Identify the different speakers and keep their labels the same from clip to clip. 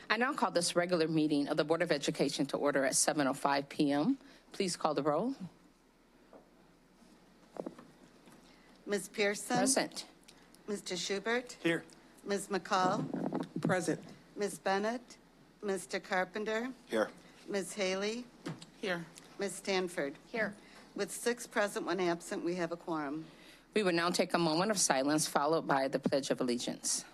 Speaker 1: I now call this regular meeting of the Board of Education to order at 7:05 p.m. Please call the roll.
Speaker 2: Ms. Pearson?
Speaker 1: Present.
Speaker 2: Mr. Schubert?
Speaker 3: Here.
Speaker 2: Ms. McCall?
Speaker 3: Present.
Speaker 2: Ms. Bennett? Mr. Carpenter?
Speaker 3: Here.
Speaker 2: Ms. Haley?
Speaker 3: Here.
Speaker 2: Ms. Stanford?
Speaker 1: Here.
Speaker 2: With 6 present, 1 absent, we have a quorum.
Speaker 1: We will now take a moment of silence, followed by the Pledge of Allegiance.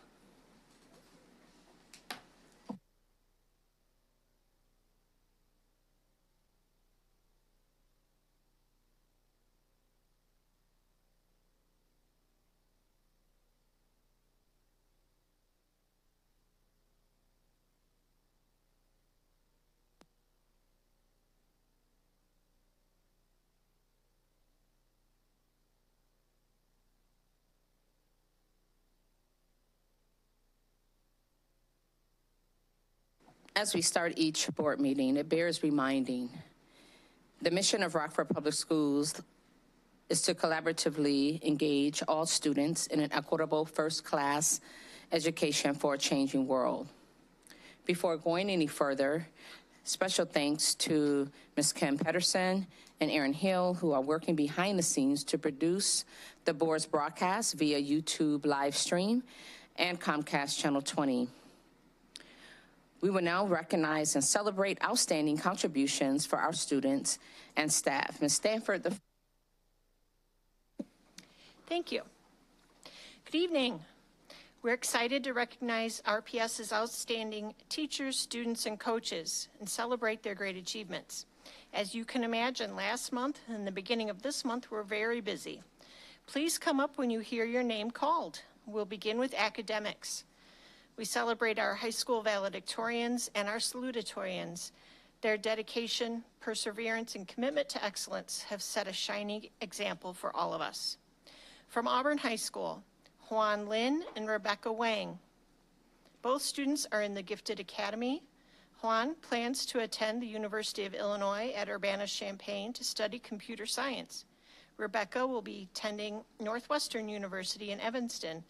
Speaker 1: As we start each board meeting, it bears reminding the mission of Rockford Public Schools is to collaboratively engage all students in an equitable first-class education for a changing world. Before going any further, special thanks to Ms. Kim Pedersen and Aaron Hill, who are working behind the scenes to produce the board's broadcast via YouTube live stream and Comcast Channel 20. We will now recognize and celebrate outstanding contributions for our students and staff. Ms. Stanford,
Speaker 4: Thank you. Good evening. We're excited to recognize RPS's outstanding teachers, students, and coaches and celebrate their great achievements. As you can imagine, last month and the beginning of this month, we're very busy. Please come up when you hear your name called. We'll begin with academics. We celebrate our high school valedictorians and our salutatorians. Their dedication, perseverance, and commitment to excellence have set a shining example for all of us. From Auburn High School, Juan Lin and Rebecca Wang. Both students are in the Gifted Academy. Juan plans to attend the University of Illinois at Urbana-Champaign to study computer science. Rebecca will be attending Northwestern University in Evanston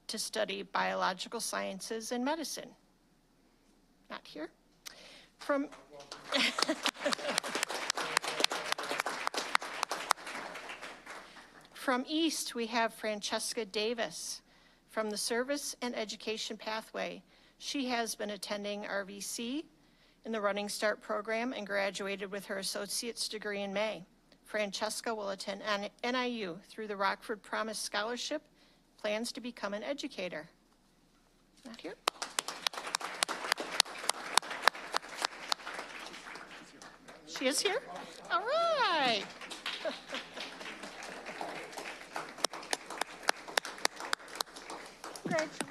Speaker 4: to study biological sciences and medicine. Not here. From From East, we have Francesca Davis from the Service and Education Pathway. She has been attending RVC in the Running Start program and graduated with her associate's degree in May. Francesca will attend NIU through the Rockford Promise Scholarship, plans to become an educator. Not here. She is here? All right. Congratulations.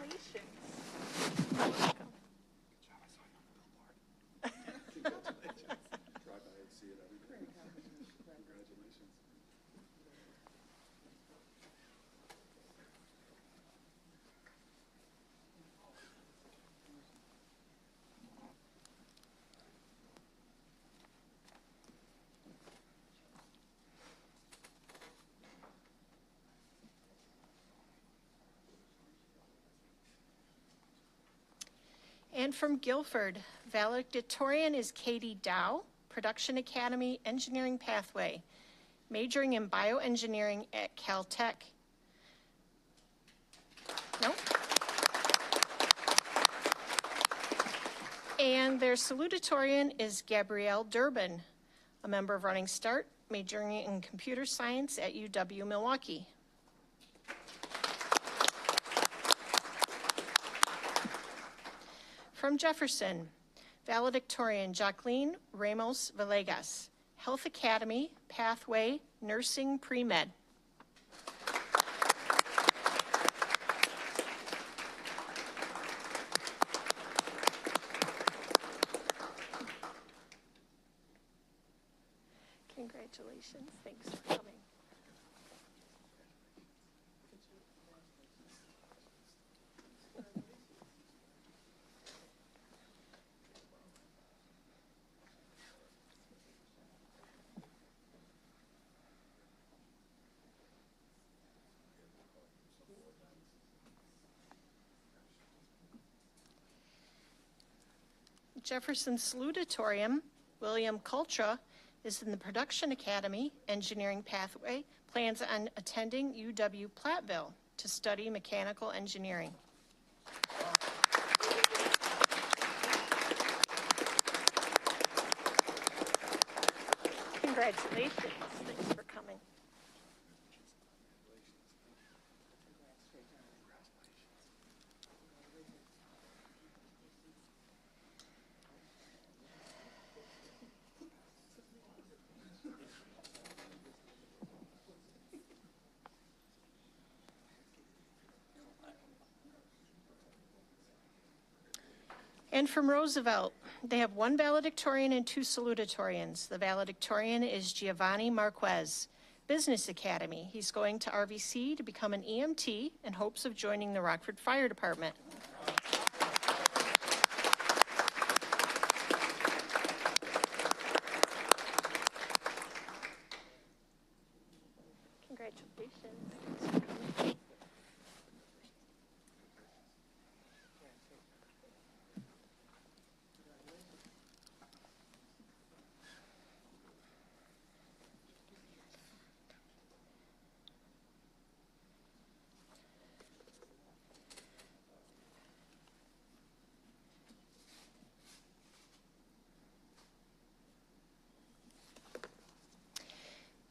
Speaker 4: And from Guilford, valedictorian is Katie Dow, Production Academy Engineering Pathway, majoring in bioengineering at Caltech. Nope. And their salutatorian is Gabrielle Durbin, a member of Running Start, majoring in computer science at UW-Milwaukee. From Jefferson, valedictorian Jacqueline Ramos Villegas, Health Academy, Pathway, Nursing Pre-Med. Congratulations, thanks for coming. Jefferson Salutatorium, William Cultra is in the Production Academy Engineering Pathway, plans on attending UW Platteville to study mechanical engineering. Congratulations. Thanks for coming. And from Roosevelt, they have one valedictorian and two salutatorians. The valedictorian is Giovanni Marquez, Business Academy. He's going to RVC to become an EMT in hopes of joining the Rockford Fire Department. Congratulations.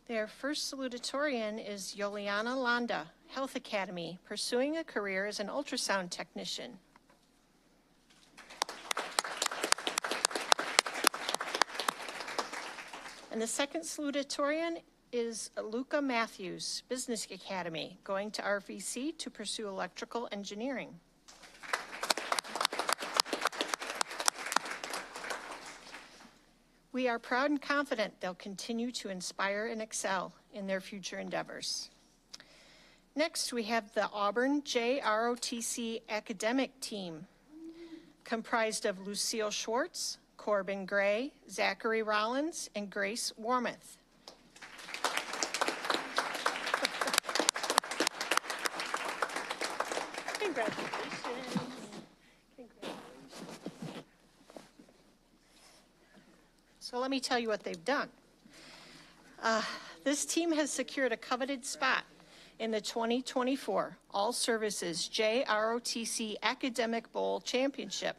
Speaker 4: Their first salutatorian is Yoliana Landa, Health Academy, pursuing a career as an ultrasound technician. And the second salutatorian is Luca Matthews, Business Academy, going to RVC to pursue electrical engineering. We are proud and confident they'll continue to inspire and excel in their future endeavors. Next, we have the Auburn JROTC academic team, comprised of Lucille Schwartz, Corbin Gray, Zachary Rollins, and Grace Warmoth. Congratulations. So let me tell you what they've done. This team has secured a coveted spot in the 2024 All Services JROTC Academic Bowl Championship.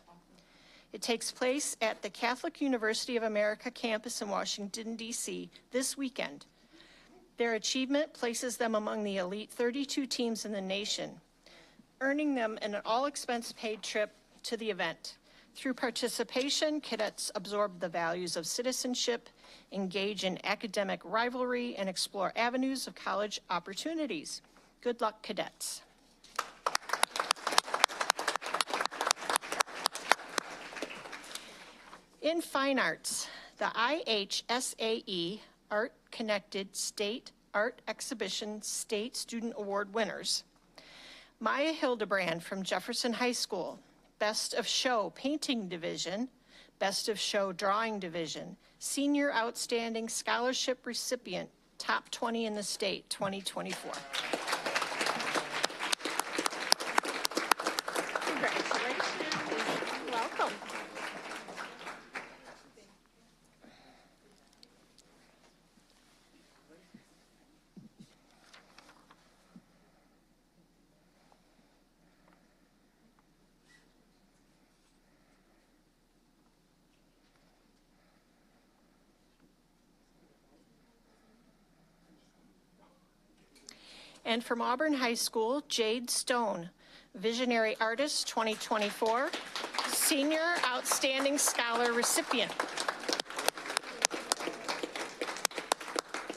Speaker 4: It takes place at the Catholic University of America campus in Washington, D.C. this weekend. Their achievement places them among the elite 32 teams in the nation, earning them an all-expense-paid trip to the event. Through participation, cadets absorb the values of citizenship, engage in academic rivalry, and explore avenues of college opportunities. Good luck, cadets. In fine arts, the IHSAE Art Connected State Art Exhibition State Student Award winners. Maya Hildebrand from Jefferson High School, Best of Show Painting Division, Best of Show Drawing Division, Senior Outstanding Scholarship Recipient, Top 20 in the State, 2024. Congratulations. Welcome. And from Auburn High School, Jade Stone, Visionary Artist 2024, Senior Outstanding Scholar Recipient.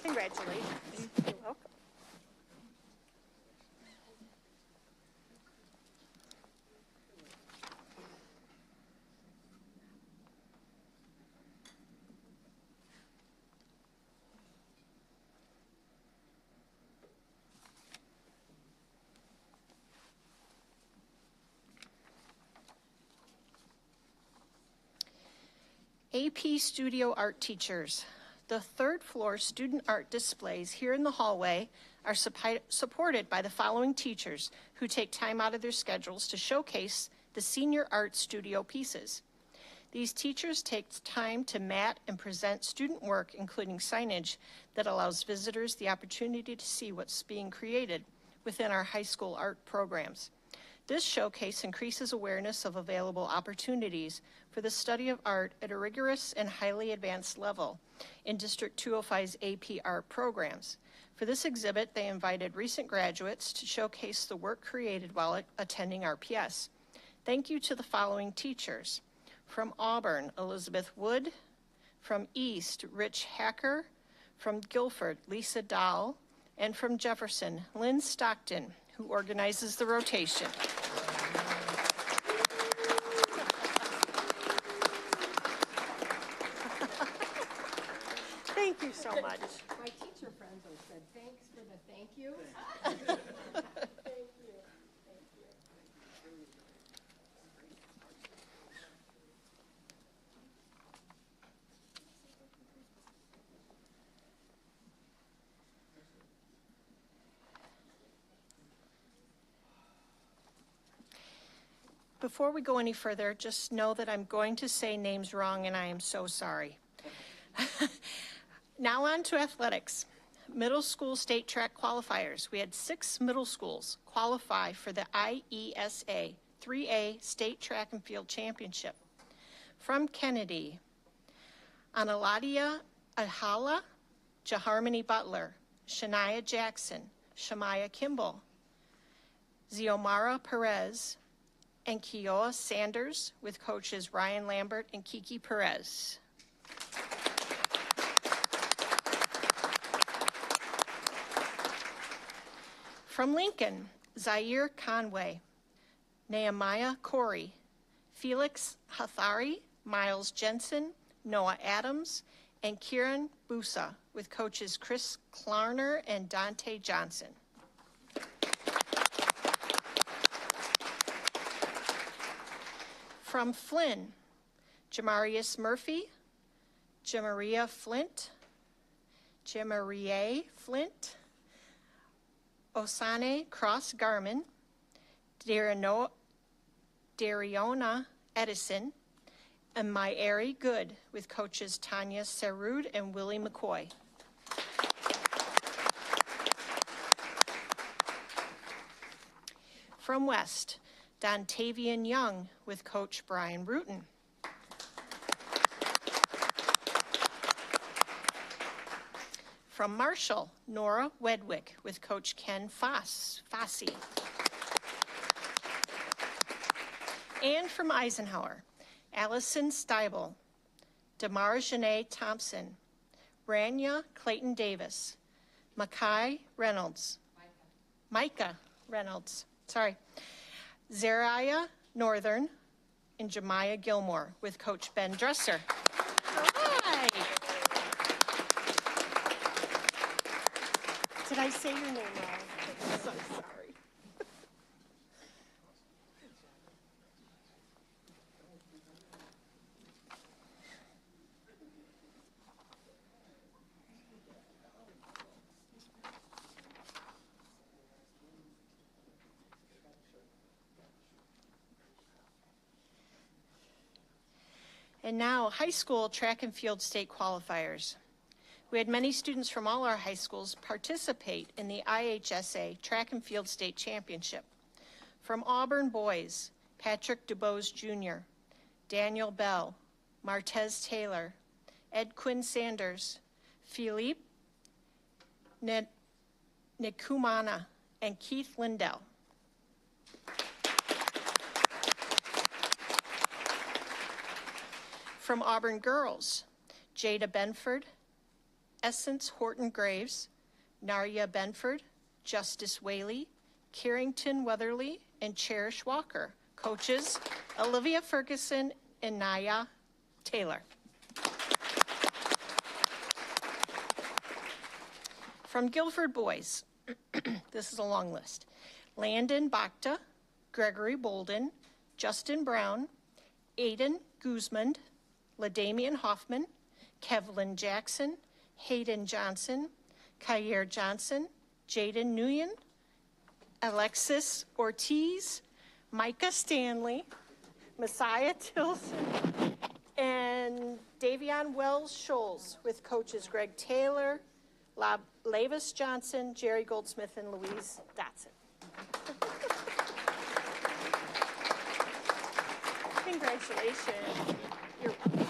Speaker 4: Congratulations. You're welcome. AP Studio Art teachers. The third floor student art displays here in the hallway are supported by the following teachers who take time out of their schedules to showcase the senior art studio pieces. These teachers take time to mat and present student work, including signage that allows visitors the opportunity to see what's being created within our high school art programs. This showcase increases awareness of available opportunities for the study of art at a rigorous and highly advanced level in District 205's AP art programs. For this exhibit, they invited recent graduates to showcase the work created while attending RPS. Thank you to the following teachers. From Auburn, Elizabeth Wood. From East, Rich Hacker. From Guilford, Lisa Dahl. And from Jefferson, Lynn Stockton, who organizes the rotation. Thank you so much.
Speaker 3: My teacher friends have said, thanks for the thank you.
Speaker 4: Before we go any further, just know that I'm going to say names wrong, and I am so sorry. Now on to athletics. Middle school state track qualifiers. We had 6 middle schools qualify for the IESA 3A State Track and Field Championship. From Kennedy, Analadia Ahala, Jaharmony Butler, Shania Jackson, Shamaya Kimball, Xiomara Perez, and Kioa Sanders with coaches Ryan Lambert and Kiki Perez. From Lincoln, Zaire Conway, Nehemiah Corey, Felix Hathari, Miles Jensen, Noah Adams, and Kieran Busa with coaches Chris Klarner and Dante Johnson. From Flynn, Jamarius Murphy, Jamaria Flint, Osane Cross Garman, Dariona Edison, and Myari Good with coaches Tanya Sarud and Willie McCoy. From West, Dontavian Young with coach Brian Rutan. From Marshall, Nora Wedwick with coach Ken Fossey. And from Eisenhower, Allison Steibel, Damar Janae Thompson, Rania Clayton Davis, Micah Reynolds, Zariah Northern, and Jemiah Gilmore with coach Ben Dresser. Hi. Did I say your name wrong? I'm so sorry. And now, high school track and field state qualifiers. We had many students from all our high schools participate in the IHSA Track and Field State Championship. From Auburn boys, Patrick DuBose Jr., Daniel Bell, Martez Taylor, Ed Quinn Sanders, Philippe Nikumana, and Keith Lindell. From Auburn girls, Jada Benford, Essence Horton Graves, Narya Benford, Justice Whaley, Carrington Weatherly, and Cherish Walker. Coaches, Olivia Ferguson and Naya Taylor. From Guilford boys, this is a long list. Landon Bakhta, Gregory Bolden, Justin Brown, Aiden Guzman, LaDamian Hoffman, Kevlin Jackson, Hayden Johnson, Kyer Johnson, Jaden Nguyen, Alexis Ortiz, Micah Stanley, Messiah Tilson, on Wells Shoals with coaches Greg Taylor, Lavis Johnson, Jerry Goldsmith, and Louise Dotson. Congratulations. You're welcome.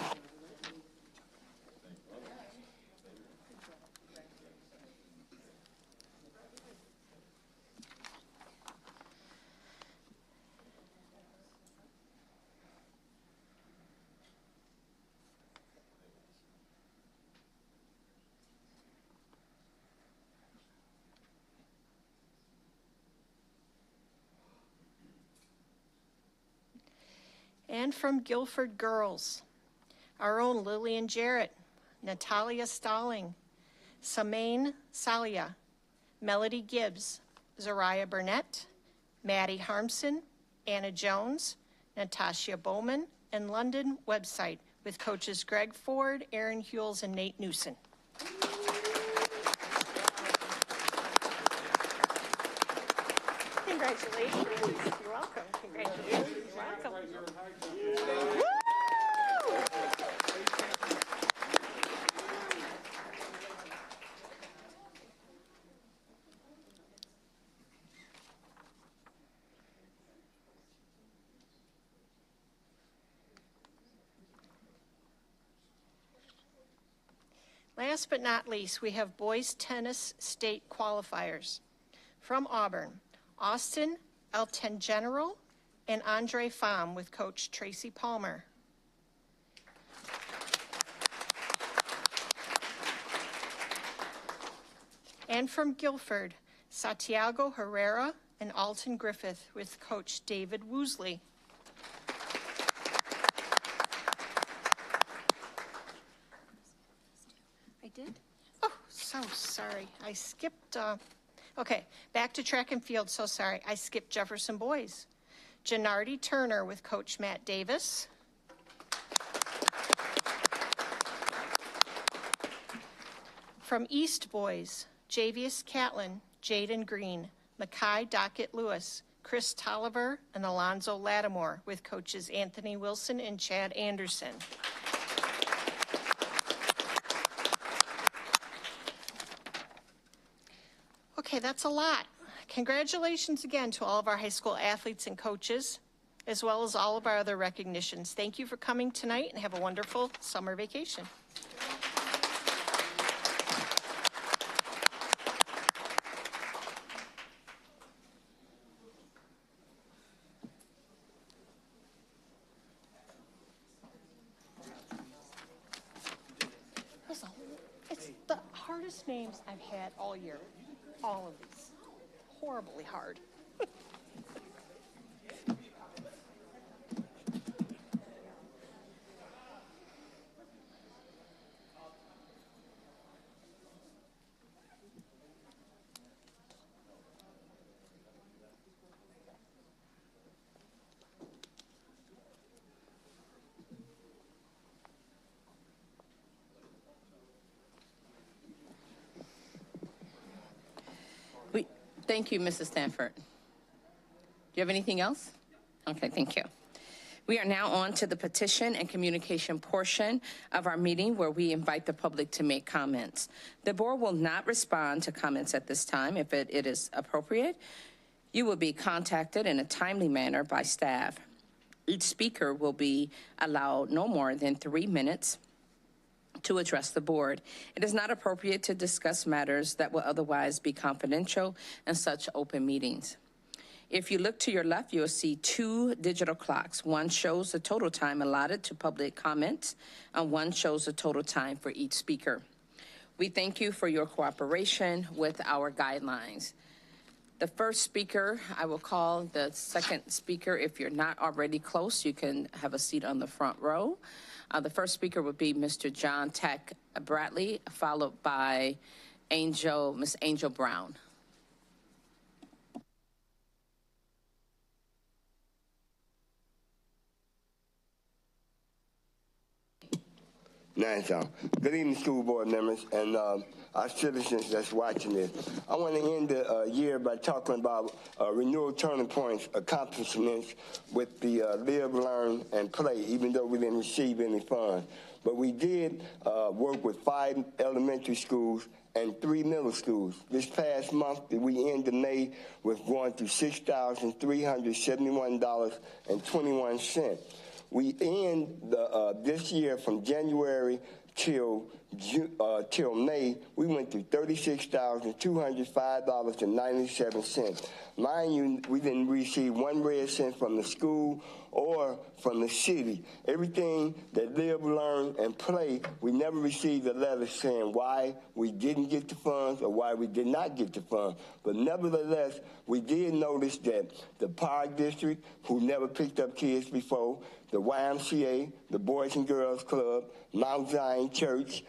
Speaker 4: And from Guilford Girls, our own Lillian Jarrett, Natalia Stalling, Samaine Salia, Melody Gibbs, Zariah Burnett, Maddie Harmson, Anna Jones, Natasha Bowman, and London Website with coaches Greg Ford, Aaron Hewells, and Nate Newson. Congratulations. You're welcome. Congratulations. You're welcome. Woo! Last but not least, we have boys tennis state qualifiers. From Auburn, Austin Eltengeneral and Andre Pham with coach Tracy Palmer. And from Guilford, Santiago Herrera and Alton Griffith with coach David Woosley. I did? Oh, so sorry. I skipped, okay, back to track and field. So sorry. I skipped Jefferson Boys. Gennardi Turner with coach Matt Davis. From East Boys, Javius Catlin, Jaden Green, Mackay Dockett Lewis, Chris Tolliver, and Alonzo Lattimore with coaches Anthony Wilson and Chad Anderson. Okay, that's a lot. Congratulations again to all of our high school athletes and coaches, as well as all of our other recognitions. Thank you for coming tonight and have a wonderful summer vacation. It's the hardest names I've had all year. All of these. Horribly hard.
Speaker 1: Thank you, Mrs. Stanford. Do you have anything else? Okay, thank you. We are now on to the petition and communication portion of our meeting where we invite the public to make comments. The board will not respond to comments at this time if it is appropriate. You will be contacted in a timely manner by staff. Each speaker will be allowed no more than 3 minutes to address the board. It is not appropriate to discuss matters that will otherwise be confidential in such open meetings. If you look to your left, you'll see 2 digital clocks. One shows the total time allotted to public comments, and one shows the total time for each speaker. We thank you for your cooperation with our guidelines. The first speaker, I will call the second speaker. If you're not already close, you can have a seat on the front row. The first speaker would be Mr. John Tech Bradley, followed by Miss Angel Brown.
Speaker 5: Good evening, school board members and our citizens that's watching this. I want to end the year by talking about renewal turning points, accomplishments with the Live, Learn, and Play, even though we didn't receive any funds. But we did work with 5 elementary schools and 3 middle schools. This past month, we ended May with going to $6,371.21. We end this year from January till May, we went to $36,205.97. Mind you, we didn't receive 1 red cent from the school or from the city. Everything that Live, Learn, and Play, we never received a letter saying why we didn't get the funds or why we did not get the funds. But nevertheless, we did notice that the Park District, who never picked up kids before, the YMCA, the Boys and Girls Club, Mount Zion Church,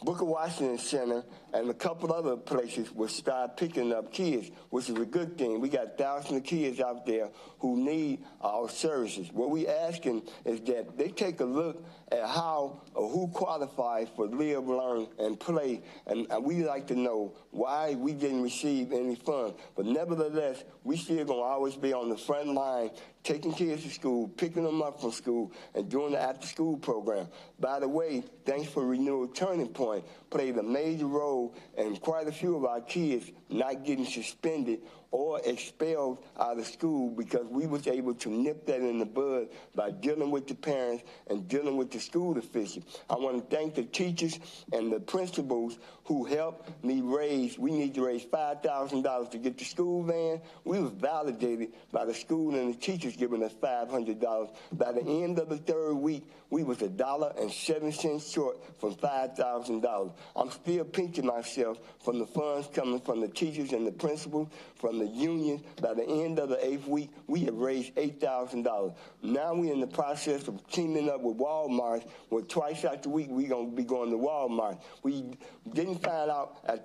Speaker 5: Booker Washington Center, and a couple other places will start picking up kids, which is a good thing. We got thousands of kids out there who need our services. What we asking is that they take a look at how or who qualifies for Live, Learn, and Play, and we like to know why we didn't receive any funds. But nevertheless, we still gonna always be on the front line, taking kids to school, picking them up from school, and doing the after-school program. By the way, thanks for Renewal Turning Point, played a major role in quite a few of our kids not getting suspended or expelled out of school because we was able to nip that in the bud by dealing with the parents and dealing with the school officials. I want to thank the teachers and the principals who helped me raise, we need to raise $5,000 to get the school van. We was validated by the school and the teachers giving us $500. By the end of the 3rd week, we was $1.07 short from $5,000. I'm still pinching myself from the funds coming from the teachers and the principals, from the unions. By the end of the 8th week, we have raised $8,000. Now we're in the process of teaming up with Walmart, where twice after week we're going to be going to Walmart. We didn't find out I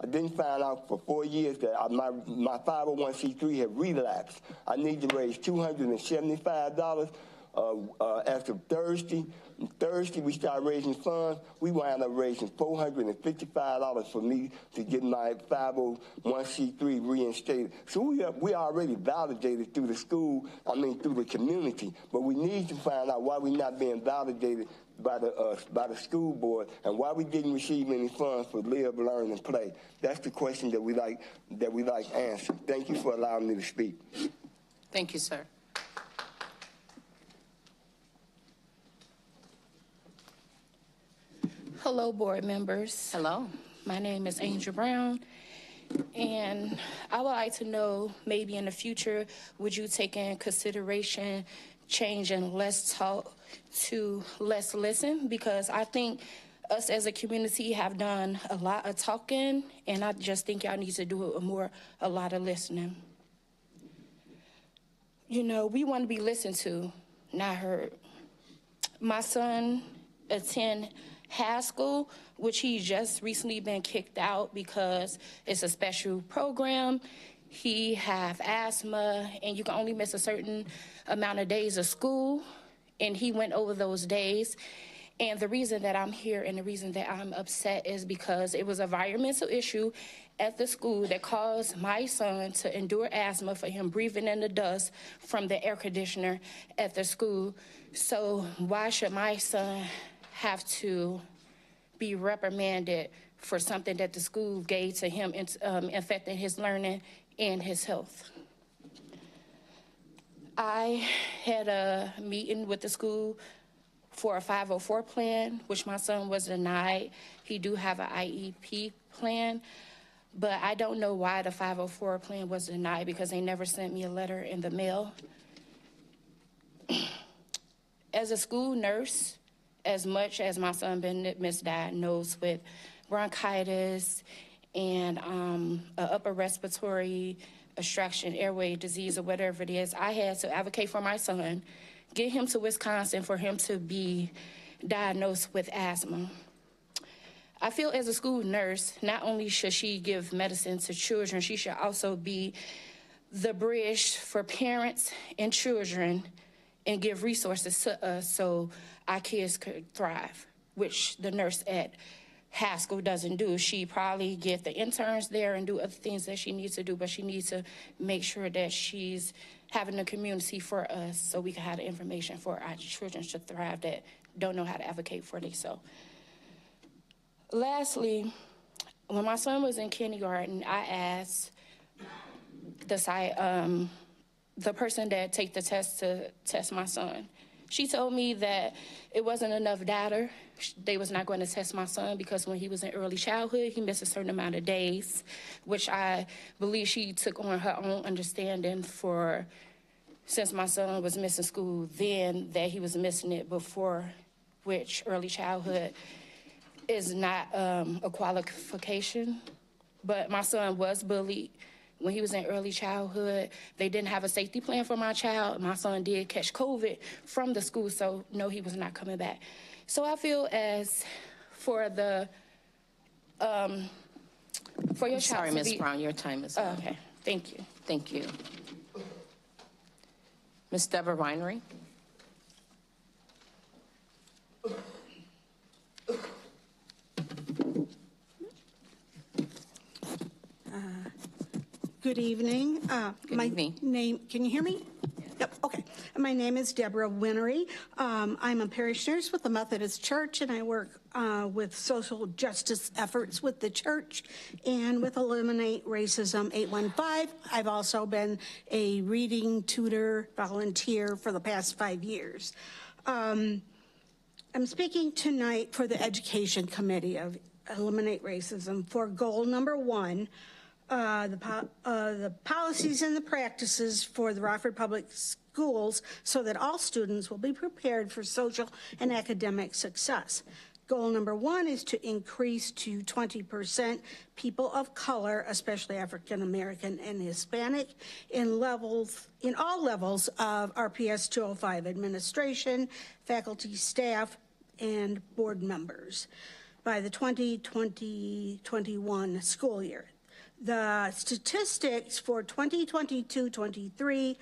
Speaker 5: didn't find out for 4 years that my 501c3 had relapsed. I need to raise $275 as of Thursday. Thursday, we started raising funds. We wound up raising $455 for me to get my 501c3 reinstated. So we already validated through the school, through the community, but we need to find out why we're not being validated by the school board and why we didn't receive any funds for Live, Learn, and Play. That's the question that we like answered. Thank you for allowing me to speak.
Speaker 1: Thank you, sir.
Speaker 6: Hello, board members.
Speaker 1: Hello.
Speaker 6: My name is Angel Brown, and I would like to know, maybe in the future, would you take in consideration changing less talk to less listen? Because I think us as a community have done a lot of talking, and I just think y'all need to do a lot of listening. You know, we want to be listened to, not heard. My son attend high school, which he's just recently been kicked out because it's a special program. He have asthma, and you can only miss a certain amount of days of school, and he went over those days. And the reason that I'm here and the reason that I'm upset is because it was an environmental issue at the school that caused my son to endure asthma for him breathing in the dust from the air conditioner at the school. So why should my son have to be reprimanded for something that the school gave to him, affecting his learning and his health? I had a meeting with the school for a 504 plan, which my son was denied. He do have an IEP plan, but I don't know why the 504 plan was denied because they never sent me a letter in the mail. As a school nurse, as much as my son been misdiagnosed with bronchitis and upper respiratory obstruction, airway disease, or whatever it is, I had to advocate for my son, get him to Wisconsin for him to be diagnosed with asthma. I feel as a school nurse, not only should she give medicine to children, she should also be the bridge for parents and children and give resources to us so our kids could thrive, which the nurse at Haskell doesn't do. She probably get the interns there and do other things that she needs to do, but she needs to make sure that she's having the community for us so we can have the information for our children to thrive that don't know how to advocate for themselves. Lastly, when my son was in kindergarten, I asked the person that take the test to test my son. She told me that it wasn't enough data. They was not going to test my son because when he was in early childhood, he missed a certain amount of days, which I believe she took on her own understanding for, since my son was missing school then, that he was missing it before, which early childhood is not a qualification. But my son was bullied when he was in early childhood. They didn't have a safety plan for my child. My son did catch COVID from the school, so no, he was not coming back. So I feel as for the, for your child
Speaker 1: Sorry,
Speaker 6: to
Speaker 1: Ms.
Speaker 6: be-
Speaker 1: Brown, your time is up.
Speaker 6: Okay, thank you.
Speaker 1: Thank you. Ms. Deborah Winery?
Speaker 7: Good evening.
Speaker 1: Good evening.
Speaker 7: Name, can you hear me? Yep, okay. My name is Deborah Winery. I'm a parish nurse with the Methodist Church, and I work with social justice efforts with the church and with Eliminate Racism 815. I've also been a reading tutor volunteer for the past 5 years. I'm speaking tonight for the Education Committee of Eliminate Racism for goal number 1, the policies and the practices for the Rockford Public Schools so that all students will be prepared for social and academic success. Goal number 1 is to increase to 20% people of color, especially African American and Hispanic, in all levels of RPS 205 administration, faculty, staff, and board members by the 2020-21 school year. The statistics for 2022-23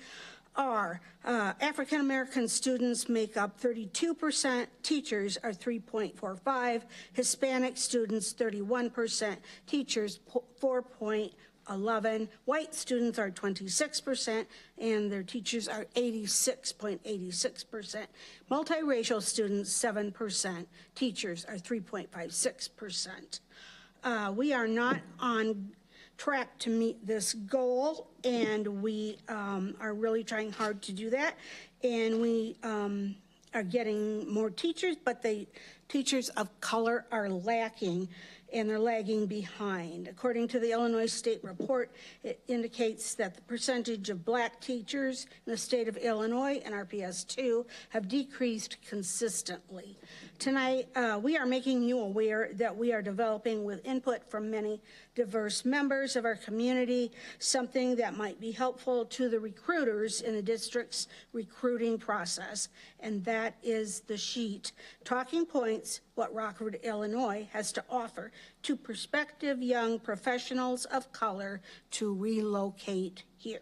Speaker 7: are African American students make up 32%, teachers are 3.45, Hispanic students 31%, teachers 4.11, white students are 26%, and their teachers are 86.86%, multiracial students 7%, teachers are 3.56%. We are not on track to meet this goal, and we are really trying hard to do that. And we are getting more teachers, but the teachers of color are lacking, and they're lagging behind. According to the Illinois State Report, it indicates that the percentage of black teachers in the state of Illinois and RPS 2 have decreased consistently. Tonight, we are making you aware that we are developing with input from many diverse members of our community, something that might be helpful to the recruiters in the district's recruiting process, and that is the sheet, Talking Points, What Rockford, Illinois has to offer to prospective young professionals of color to relocate here.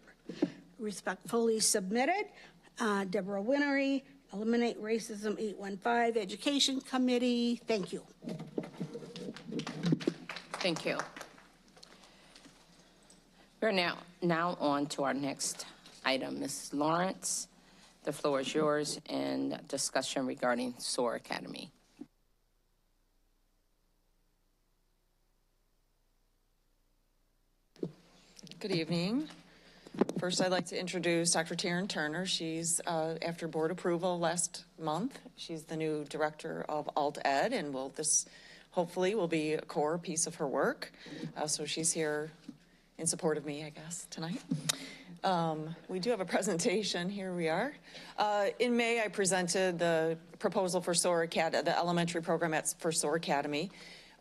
Speaker 7: Respectfully submitted, Deborah Winery, Eliminate Racism 815 Education Committee. Thank you.
Speaker 1: Thank you. We're now on to our next item. Ms. Lawrence, the floor is yours, and discussion regarding SOAR Academy.
Speaker 8: Good evening. First, I'd like to introduce Dr. Taryn Turner. She's, after board approval last month, she's the new director of Alt Ed, and this hopefully will be a core piece of her work. So she's here in support of me, I guess, tonight. We do have a presentation. Here we are. In May, I presented the proposal for SOAR Academy, the elementary program for SOAR Academy,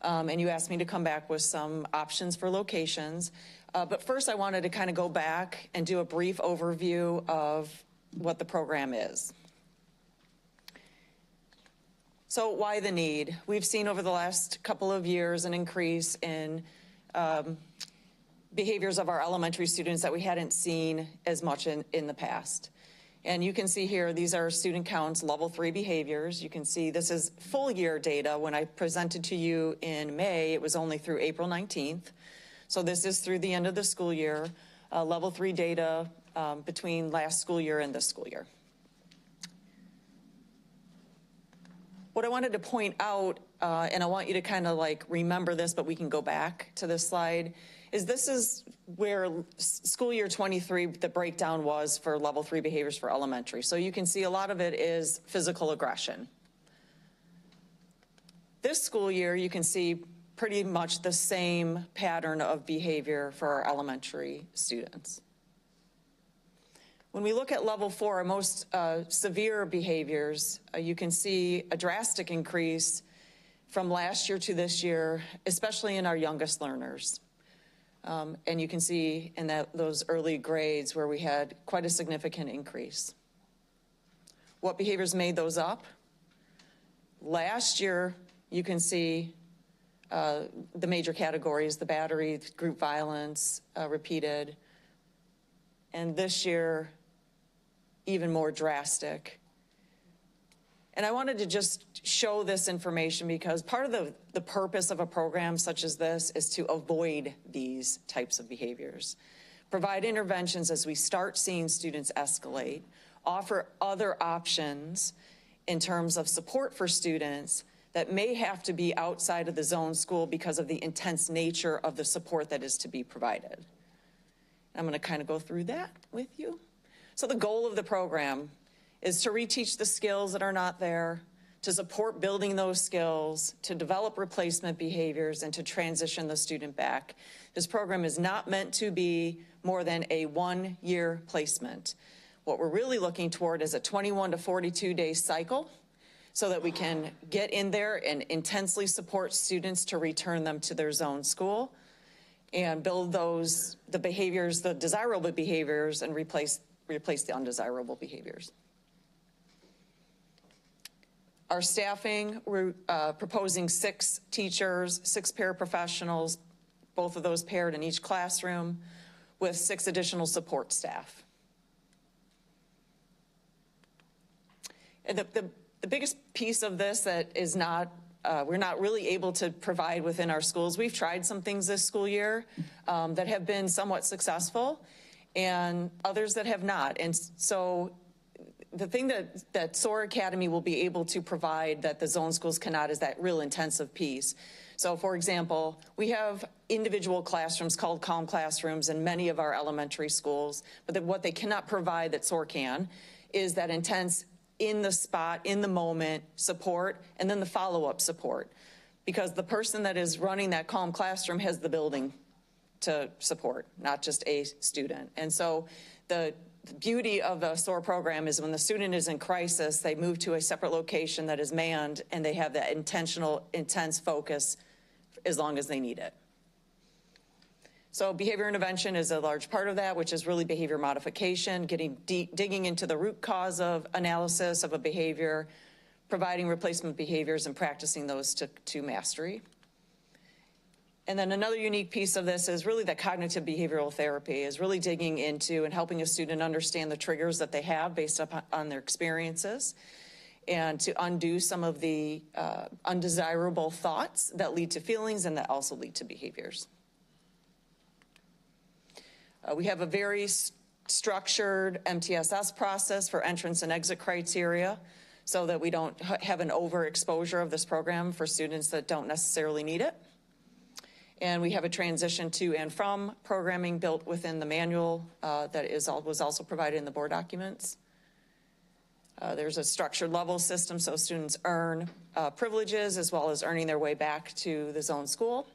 Speaker 8: and you asked me to come back with some options for locations. But first, I wanted to kind of go back and do a brief overview of what the program is. So why the need? We've seen over the last couple of years an increase in behaviors of our elementary students that we hadn't seen as much in the past. And you can see here, these are student counts, level 3 behaviors. You can see this is full year data. When I presented to you in May, it was only through April 19th. So this is through the end of the school year, level 3 data between last school year and this school year. What I wanted to point out, and I want you to kind of like remember this, but we can go back to this slide, is this is where school year 23, the breakdown was for level 3 behaviors for elementary. So you can see a lot of it is physical aggression. This school year, you can see pretty much the same pattern of behavior for our elementary students. When we look at level 4, our most severe behaviors, you can see a drastic increase from last year to this year, especially in our youngest learners. And you can see in those early grades where we had quite a significant increase. What behaviors made those up? Last year, you can see the major categories, the battery, group violence, repeated. And this year, even more drastic. And I wanted to just show this information because part of the purpose of a program such as this is to avoid these types of behaviors. Provide interventions as we start seeing students escalate, offer other options in terms of support for students that may have to be outside of the zone school because of the intense nature of the support that is to be provided. I'm going to kind of go through that with you. So the goal of the program is to reteach the skills that are not there, to support building those skills, to develop replacement behaviors, and to transition the student back. This program is not meant to be more than a 1-year placement. What we're really looking toward is a 21 to 42-day cycle so that we can get in there and intensely support students to return them to their zone school and build the behaviors, the desirable behaviors, and replace the undesirable behaviors. Our staffing, we're proposing 6 teachers, 6 paraprofessionals, both of those paired in each classroom, with 6 additional support staff. And the biggest piece of this that is not, we're not really able to provide within our schools, we've tried some things this school year that have been somewhat successful and others that have not. And so the thing that SOAR Academy will be able to provide that the zone schools cannot is that real intensive piece. So for example, we have individual classrooms called calm classrooms in many of our elementary schools, but what they cannot provide that SOAR can is that intense in the spot, in the moment support, and then the follow-up support. Because the person that is running that calm classroom has the building to support, not just a student. And so the beauty of the SOAR program is when the student is in crisis, they move to a separate location that is manned and they have that intense focus as long as they need it. So behavior intervention is a large part of that, which is really behavior modification, digging into the root cause of analysis of a behavior, providing replacement behaviors and practicing those to mastery. And then another unique piece of this is really that cognitive behavioral therapy is really digging into and helping a student understand the triggers that they have based on their experiences and to undo some of the undesirable thoughts that lead to feelings and that also lead to behaviors. We have a very structured MTSS process for entrance and exit criteria so that we don't have an overexposure of this program for students that don't necessarily need it. And we have a transition to and from programming built within the manual that was also provided in the board documents. There's a structured level system so students earn privileges as well as earning their way back to the zone school.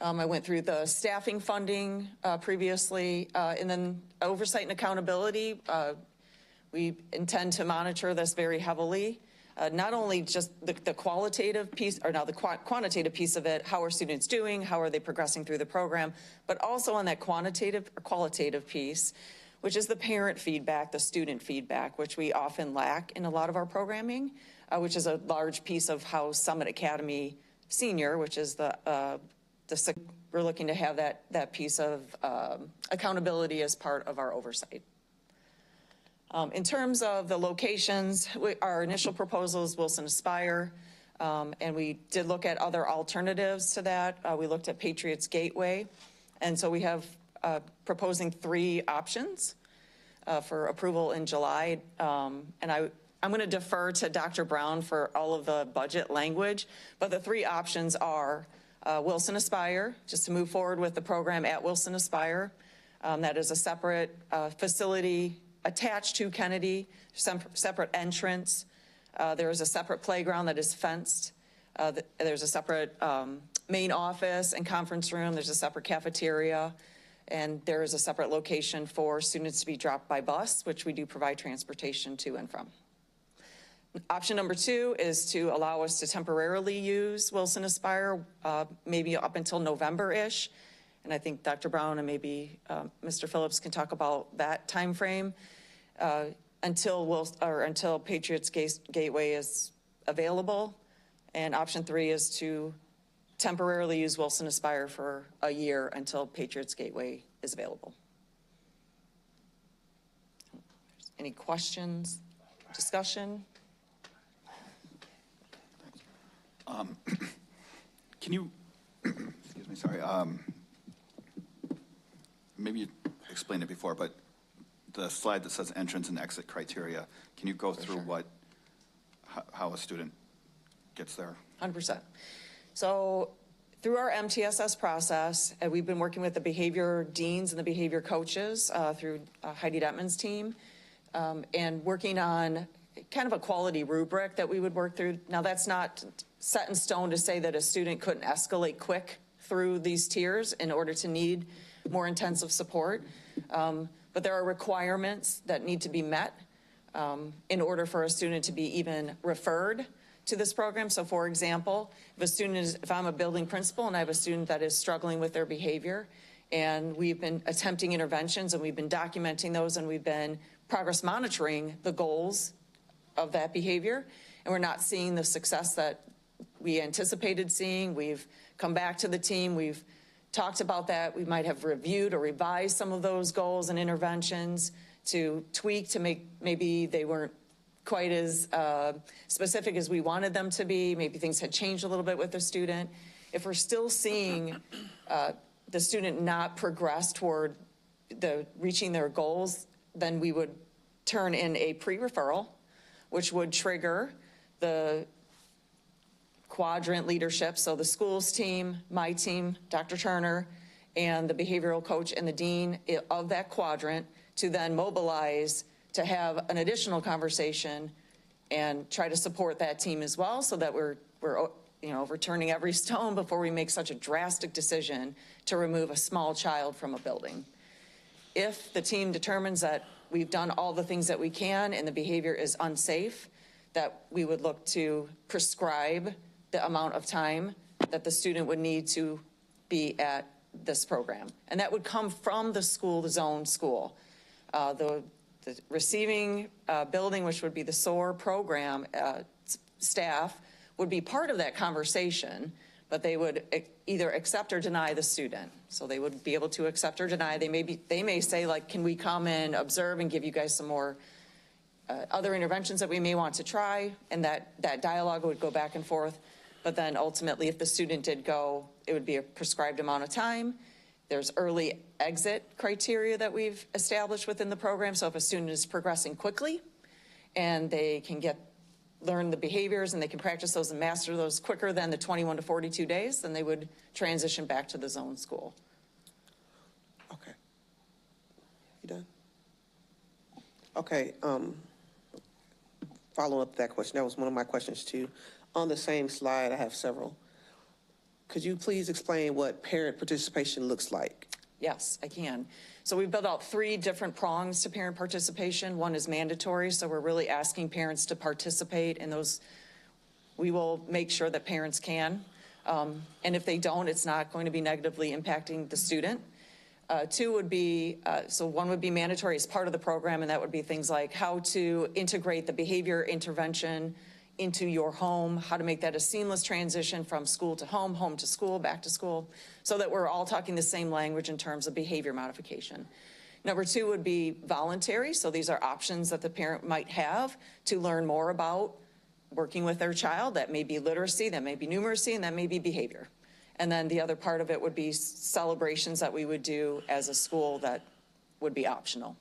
Speaker 8: I went through the staffing funding previously, and then oversight and accountability. We intend to monitor this very heavily. Not only just the qualitative piece, or now the quantitative piece of it, how are students doing, how are they progressing through the program, but also on that quantitative or qualitative piece, which is the parent feedback, the student feedback, which we often lack in a lot of our programming, which is a large piece of how Summit Academy Senior, which is the we're looking to have that piece of accountability as part of our oversight. In terms of the locations, our initial proposal is Wilson Aspire, and we did look at other alternatives to that. We looked at Patriots Gateway, and so we have proposing 3 options for approval in July. And I'm going to defer to Dr. Brown for all of the budget language, but the 3 options are Wilson Aspire, just to move forward with the program at Wilson Aspire. That is a separate facility attached to Kennedy, separate entrance. There is a separate playground that is fenced. There's a separate main office and conference room. There's a separate cafeteria. And there is a separate location for students to be dropped by bus, which we do provide transportation to and from. Option number 2 is to allow us to temporarily use Wilson Aspire, maybe up until November-ish. And I think Dr. Brown and maybe Mr. Phillips can talk about that time frame until Patriots Gateway is available. And option 3 is to temporarily use Wilson Aspire for a year until Patriots Gateway is available. Any questions, discussion?
Speaker 9: Can you, excuse me, sorry, maybe you explained it before, but the slide that says entrance and exit criteria, can you go through how a student gets there?
Speaker 8: 100%. So through our MTSS process, we've been working with the behavior deans and the behavior coaches through Heidi Detman's team, and working on kind of a quality rubric that we would work through. Now, that's not set in stone to say that a student couldn't escalate quick through these tiers in order to need more intensive support. But there are requirements that need to be met in order for a student to be even referred to this program. So for example, if I'm a building principal and I have a student that is struggling with their behavior, and we've been attempting interventions and we've been documenting those and we've been progress monitoring the goals of that behavior, and we're not seeing the success that we anticipated seeing, we've come back to the team, we've talked about that, we might have reviewed or revised some of those goals and interventions to tweak to make, maybe they weren't quite as specific as we wanted them to be, maybe things had changed a little bit with the student. If we're still seeing the student not progress toward reaching their goals, then we would turn in a pre-referral, which would trigger the quadrant leadership, so the schools team, my team, Dr. Turner, and the behavioral coach and the dean of that quadrant to then mobilize to have an additional conversation and try to support that team as well, so that we're overturning every stone before we make such a drastic decision to remove a small child from a building. If the team determines that we've done all the things that we can and the behavior is unsafe, that we would look to prescribe the amount of time that the student would need to be at this program. And that would come from the zone school. The receiving building, which would be the SOAR program staff, would be part of that conversation, but they would either accept or deny the student. So they would be able to accept or deny. They may say, like, can we come and observe and give you guys some more other interventions that we may want to try, and that dialogue would go back and forth. But then ultimately, if the student did go, it would be a prescribed amount of time. There's early exit criteria that we've established within the program. So if a student is progressing quickly and they can learn the behaviors and they can practice those and master those quicker than the 21 to 42 days, then they would transition back to the zone school.
Speaker 10: Okay. You done? Okay. Following up that question, that was one of my questions too. On the same slide, I have several. Could you please explain what parent participation looks like?
Speaker 8: Yes, I can. So we've built out 3 different prongs to parent participation. One is mandatory, so we're really asking parents to participate in those. We will make sure that parents can. And if they don't, it's not going to be negatively impacting the student. 2 would be, so 1 would be mandatory as part of the program, and that would be things like how to integrate the behavior intervention into your home, how to make that a seamless transition from school to home, home to school, back to school, so that we're all talking the same language in terms of behavior modification. Number two would be voluntary. So these are options that the parent might have to learn more about working with their child. That may be literacy, that may be numeracy, and that may be behavior. And then the other part of it would be celebrations that we would do as a school that would be optional.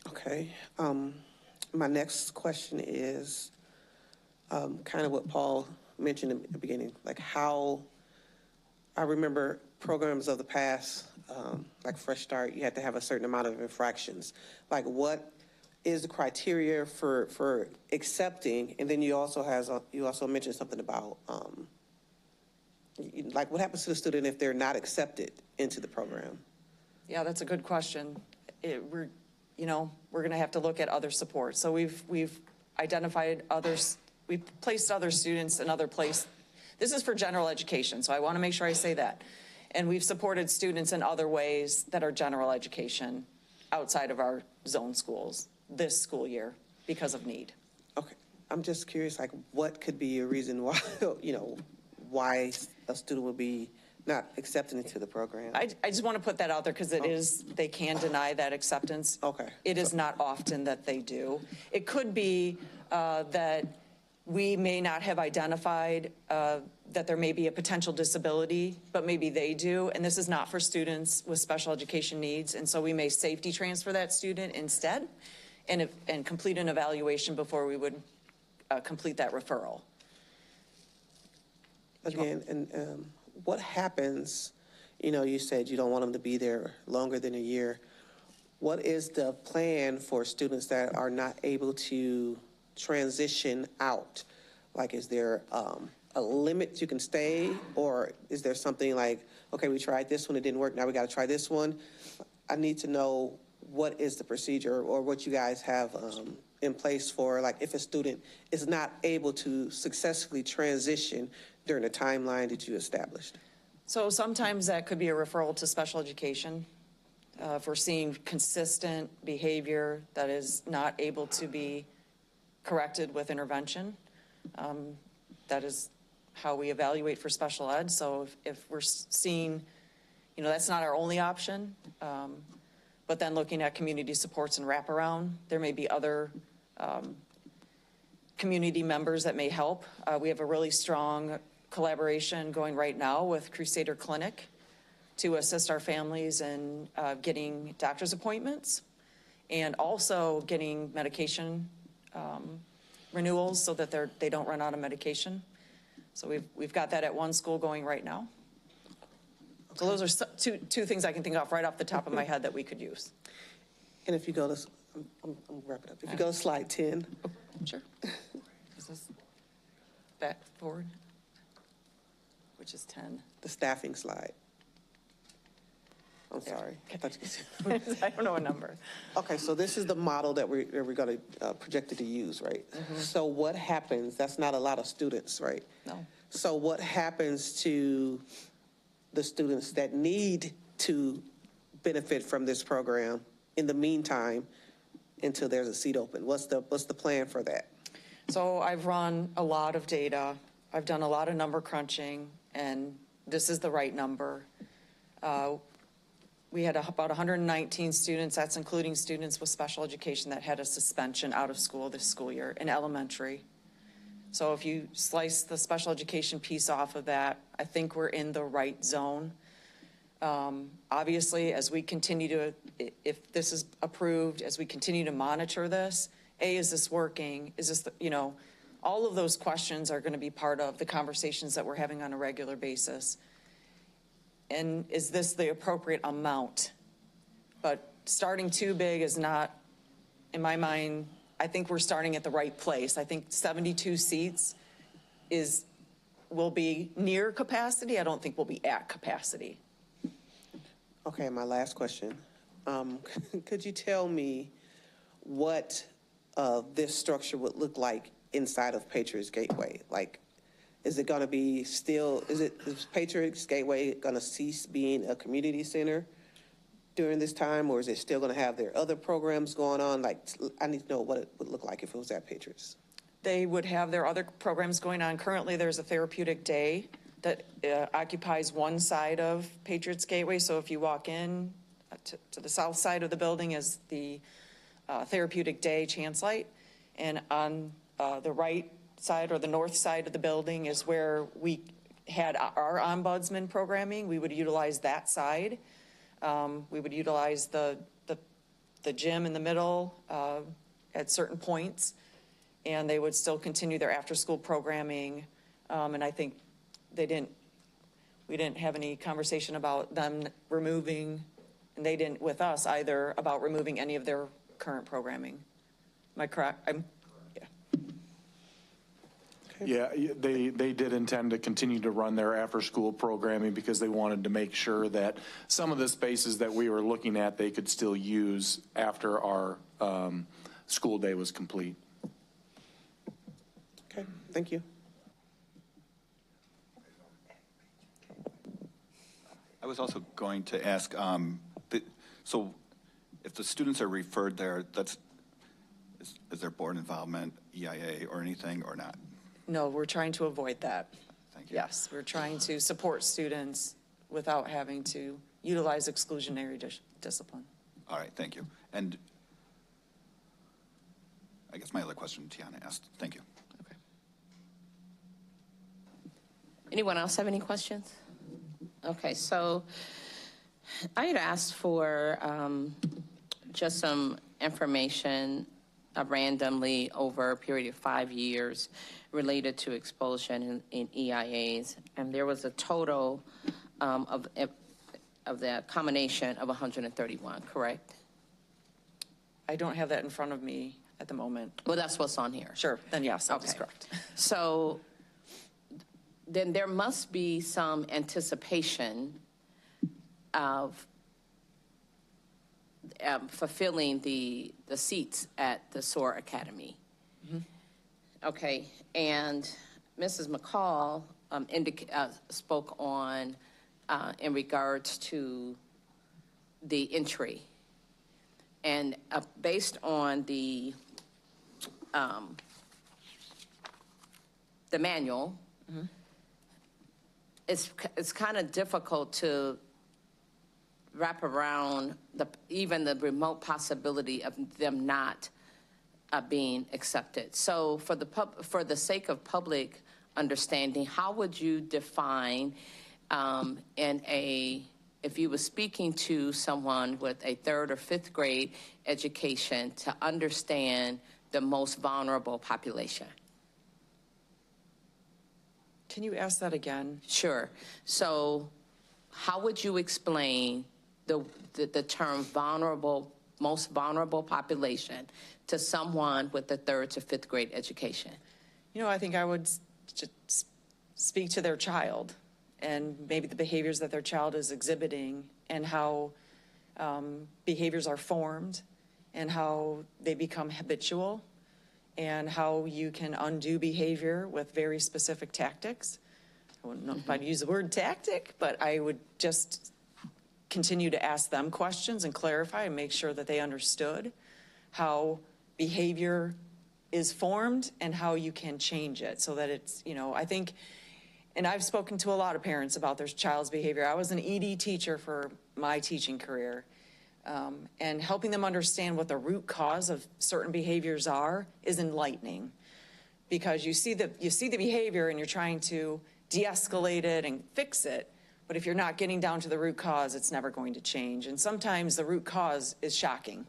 Speaker 10: Okay. My next question is kind of what Paul mentioned in the beginning, like how I remember programs of the past, like Fresh Start, you had to have a certain amount of infractions. Like what is the criteria for accepting? And then you also mentioned something about like what happens to the student if they're not accepted into the program? Yeah,
Speaker 8: that's a good question. We're going to have to look at other supports. So we've identified others, we've placed other students in other places. This is for general education, so I want to make sure I say that. And we've supported students in other ways that are general education outside of our zone schools this school year because of need.
Speaker 10: Okay, I'm just curious, like what could be a reason why, why a student would be not accepted into the program?
Speaker 8: I just want to put that out there because they can deny that acceptance.
Speaker 10: Okay.
Speaker 8: It is not often that they do. It could be that we may not have identified that there may be a potential disability, but maybe they do. And this is not for students with special education needs. And so we may safety transfer that student instead and complete an evaluation before we would complete that referral.
Speaker 10: Again, and what happens, you said you don't want them to be there longer than a year. What is the plan for students that are not able to transition out? Like, is there a limit you can stay, or is there something like, okay, we tried this one, it didn't work, now we got to try this one? I need to know what is the procedure or what you guys have in place for, like, if a student is not able to successfully transition during the timeline that you established.
Speaker 8: So sometimes that could be a referral to special education. If we're seeing consistent behavior that is not able to be corrected with intervention, that is how we evaluate for special ed. So if we're seeing, that's not our only option, but then looking at community supports and wraparound, there may be other community members that may help. We have a really strong collaboration going right now with Crusader Clinic to assist our families in getting doctor's appointments and also getting medication renewals so that they don't run out of medication. So we've got that at one school going right now. So those are two things I can think of right off the top of my head that we could use.
Speaker 10: And if you go to, I'm wrapping up. If you go to slide 10.
Speaker 8: Oh, sure. Is this back forward? Which is 10.
Speaker 10: The staffing slide. I'm sorry. I thought you could
Speaker 8: I don't know a number.
Speaker 10: Okay, so this is the model that we're going to projected to use, right? Mm-hmm. So what happens? That's not a lot of students, right?
Speaker 8: No.
Speaker 10: So what happens to the students that need to benefit from this program in the meantime until there's a seat open? What's the plan for that?
Speaker 8: So I've run a lot of data. I've done a lot of number crunching, and this is the right number. We had about 119 students, that's including students with special education, that had a suspension out of school this school year in elementary. So if you slice the special education piece off of that, I think we're in the right zone. Obviously, as we continue to, if this is approved, as we continue to monitor this, is this working? Is this, all of those questions are going to be part of the conversations that we're having on a regular basis. And is this the appropriate amount? But starting too big is not, in my mind, I think we're starting at the right place. I think 72 seats will be near capacity. I don't think we'll be at capacity.
Speaker 10: Okay, my last question. Could you tell me what this structure would look like inside of Patriots Gateway? Like, is it going to be still, is Patriots Gateway going to cease being a community center during this time, or is it still going to have their other programs going on? Like, I need to know what it would look like if it was at Patriots.
Speaker 8: They would have their other programs going on. Currently, there's a therapeutic day that occupies one side of Patriots Gateway. So if you walk in to the south side of the building is the therapeutic day chance light. And on the right side or the north side of the building is where we had our ombudsman programming. We would utilize that side. We would utilize the gym in the middle at certain points, and they would still continue their after-school programming. And I think we didn't have any conversation about them removing, and they didn't with us either, about removing any of their current programming. Am I correct?
Speaker 11: Yeah, they did intend to continue to run their after-school programming because they wanted to make sure that some of the spaces that we were looking at, they could still use after our school day was complete.
Speaker 10: Okay, thank you.
Speaker 9: I was also going to ask, so if the students are referred there, is there board involvement, EIA or anything, or not?
Speaker 8: No, we're trying to avoid that.
Speaker 9: Thank you.
Speaker 8: Yes, we're trying to support students without having to utilize exclusionary discipline.
Speaker 9: All right, thank you. And I guess my other question Tiana asked. Thank you.
Speaker 8: Okay.
Speaker 1: Anyone else have any questions? Okay, so I had asked for just some information randomly over a period of 5 years related to expulsion in EIAs, and there was a total of that combination of 131, correct?
Speaker 8: I don't have that in front of me at the moment.
Speaker 1: Well, that's what's on here.
Speaker 8: Sure, then yes, that is
Speaker 1: Okay.
Speaker 8: correct.
Speaker 1: So then there must be some anticipation of fulfilling the seats at the SOAR Academy.
Speaker 8: Mm-hmm.
Speaker 1: Okay, and Mrs. McCall spoke on in regards to the entry. And based on the manual,
Speaker 8: Mm-hmm.
Speaker 1: it's kind of difficult to wrap around even the remote possibility of them not being accepted. So for the sake of public understanding, how would you define if you were speaking to someone with a 3rd or 5th grade education to understand the most vulnerable population?
Speaker 8: Can you ask that again?
Speaker 1: Sure. So how would you explain the term vulnerable, most vulnerable population to someone with a 3rd to 5th grade education?
Speaker 8: You know, I think I would just speak to their child and maybe the behaviors that their child is exhibiting and how behaviors are formed and how they become habitual and how you can undo behavior with very specific tactics. I wouldn't know if I'd use the word tactic, but I would just continue to ask them questions and clarify and make sure that they understood how behavior is formed and how you can change it so that it's, you know, I think, and I've spoken to a lot of parents about their child's behavior. I was an ED teacher for my teaching career. And helping them understand what the root cause of certain behaviors are is enlightening, because you see the behavior and you're trying to de-escalate it and fix it. But if you're not getting down to the root cause, it's never going to change. And sometimes the root cause is shocking.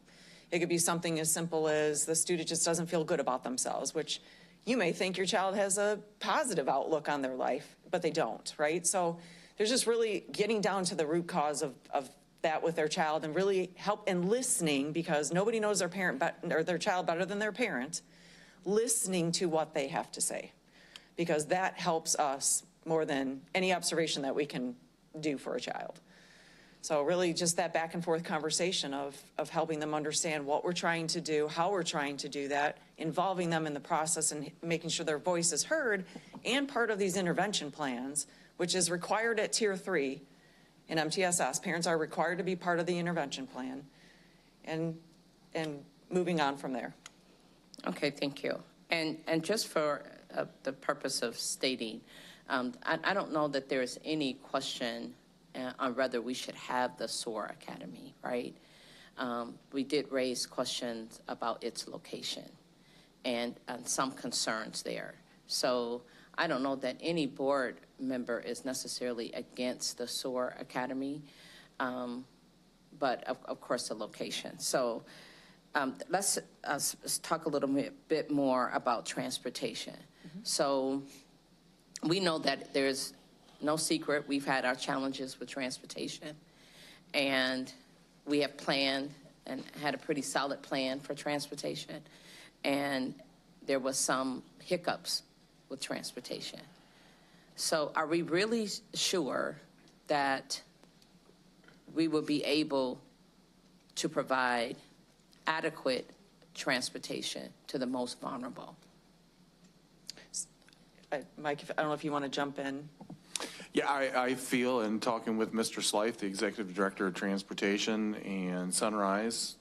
Speaker 8: It could be something as simple as the student just doesn't feel good about themselves, which you may think your child has a positive outlook on their life, but they don't, right? So there's just really getting down to the root cause of that with their child and really help and listening, because nobody knows their parent or their child better than their parent, listening to what they have to say, because that helps us more than any observation that we can do for a child. So really just that back and forth conversation of helping them understand what we're trying to do, how we're trying to do that, involving them in the process and making sure their voice is heard, and part of these intervention plans, which is required at Tier 3 in MTSS. Parents are required to be part of the intervention plan, and moving on from there.
Speaker 1: Okay, thank you. And just for the purpose of stating, I don't know that there's any question on whether we should have the SOAR Academy, right? We did raise questions about its location and some concerns there. So I don't know that any board member is necessarily against the SOAR Academy, but of course the location. So let's talk a little bit more about transportation. So we know that there's no secret we've had our challenges with transportation, and we have planned and had a pretty solid plan for transportation, and there was some hiccups with transportation. So are we really sure that we will be able to provide adequate transportation to the most vulnerable?
Speaker 8: Mike, I don't know if you want to jump in.
Speaker 11: Yeah, I feel, in talking with Mr. Slife, the Executive Director of Transportation, and Sunrise,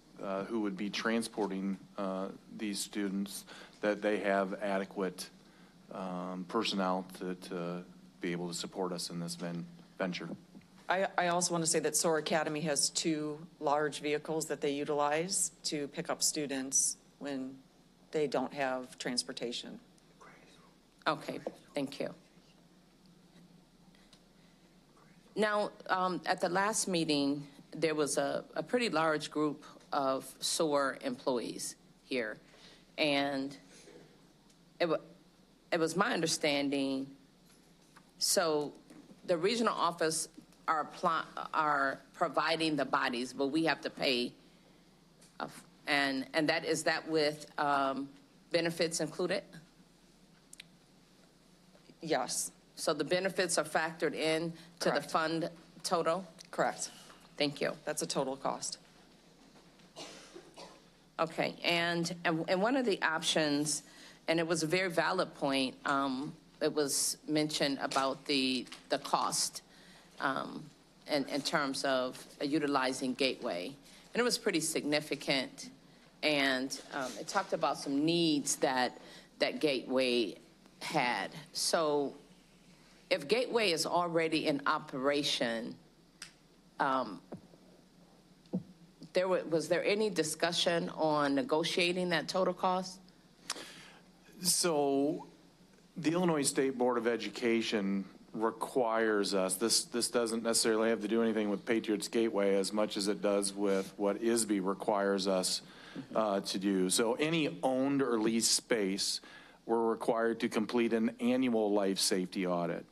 Speaker 11: who would be transporting these students, that they have adequate personnel to be able to support us in this venture.
Speaker 8: I also want to say that SOAR Academy has 2 large vehicles that they utilize to pick up students when they don't have transportation.
Speaker 1: Okay, thank you. Now, at the last meeting, there was a pretty large group of SOAR employees here, and it was my understanding, so the regional office are providing the bodies, but we have to pay, and is that with benefits included?
Speaker 8: Yes.
Speaker 1: So the benefits are factored in to the fund total?
Speaker 8: Correct.
Speaker 1: Thank you.
Speaker 8: That's a total cost.
Speaker 1: Okay, and one of the options, and it was a very valid point, it was mentioned about the cost in terms of utilizing Gateway. And it was pretty significant, and it talked about some needs that Gateway had. So if Gateway is already in operation, was there any discussion on negotiating that total cost?
Speaker 11: So the Illinois State Board of Education requires us, this doesn't necessarily have to do anything with Patriots Gateway as much as it does with what ISB requires us to do. So any owned or leased space, we're required to complete an annual life safety audit.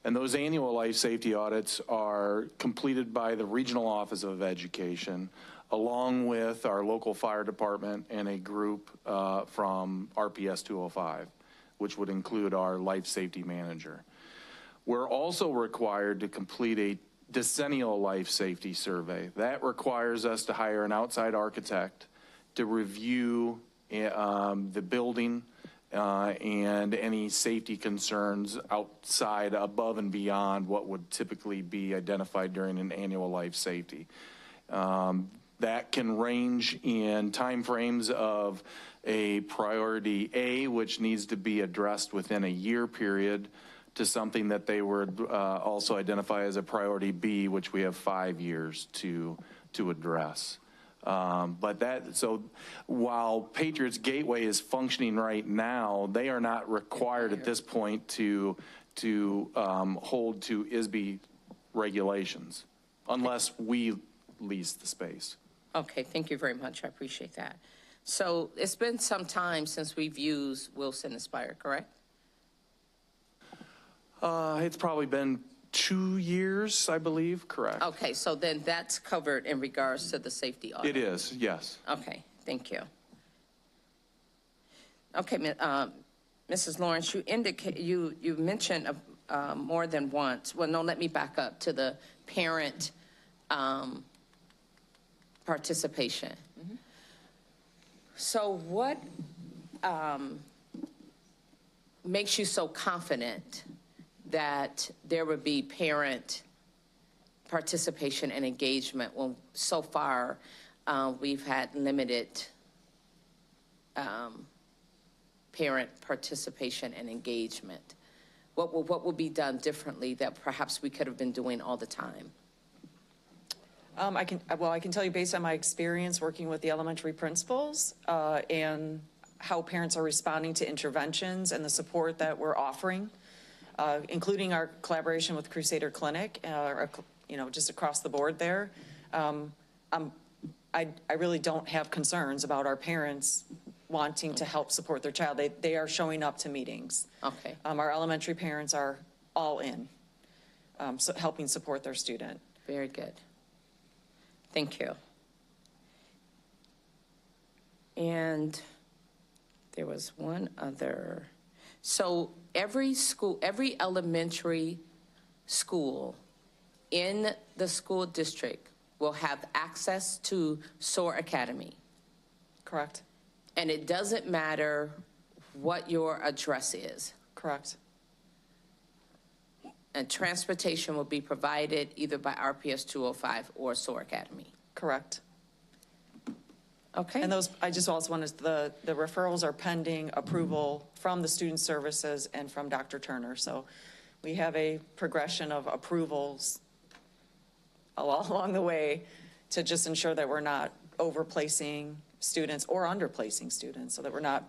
Speaker 11: And those annual life safety audits are completed by the Regional Office of Education, along with our local fire department and a group from RPS 205, which would include our life safety manager. We're also required to complete a decennial life safety survey. That requires us to hire an outside architect to review the building and any safety concerns outside, above and beyond what would typically be identified during an annual life safety. That can range in timeframes of a priority A, which needs to be addressed within a year period, to something that they would also identify as a priority B, which we have 5 years to address. So while Patriots Gateway is functioning right now, they are not required at this point to hold to ISB regulations unless we lease the space.
Speaker 1: Okay, thank you very much. I appreciate that. So it's been some time since we've used Wilson Inspire, correct?
Speaker 11: It's probably been 2 years, I believe, correct?
Speaker 1: Okay, so then that's covered in regards to the safety audit?
Speaker 11: It is, yes.
Speaker 1: Okay, thank you. Okay, Mrs. Lawrence, you mentioned more than once, well, no, let me back up to the parent participation. Mm-hmm. So what makes you so confident that there would be parent participation and engagement when so far we've had limited parent participation and engagement? What will be done differently that perhaps we could have been doing all the time?
Speaker 8: I can tell you based on my experience working with the elementary principals and how parents are responding to interventions and the support that we're offering, including our collaboration with Crusader Clinic, just across the board there. I really don't have concerns about our parents wanting to help support their child. They are showing up to meetings.
Speaker 1: Okay.
Speaker 8: Our elementary parents are all in, so helping support their student.
Speaker 1: Very good. Thank you. And there was one other. So every elementary school in the school district will have access to SOAR Academy.
Speaker 8: Correct.
Speaker 1: And it doesn't matter what your address is.
Speaker 8: Correct.
Speaker 1: And transportation will be provided either by RPS 205 or SOAR Academy.
Speaker 8: Correct.
Speaker 1: Okay.
Speaker 8: And those, I just also wanted, the referrals are pending approval from the student services and from Dr. Turner. So we have a progression of approvals along the way to just ensure that we're not overplacing students or underplacing students, so that we're not,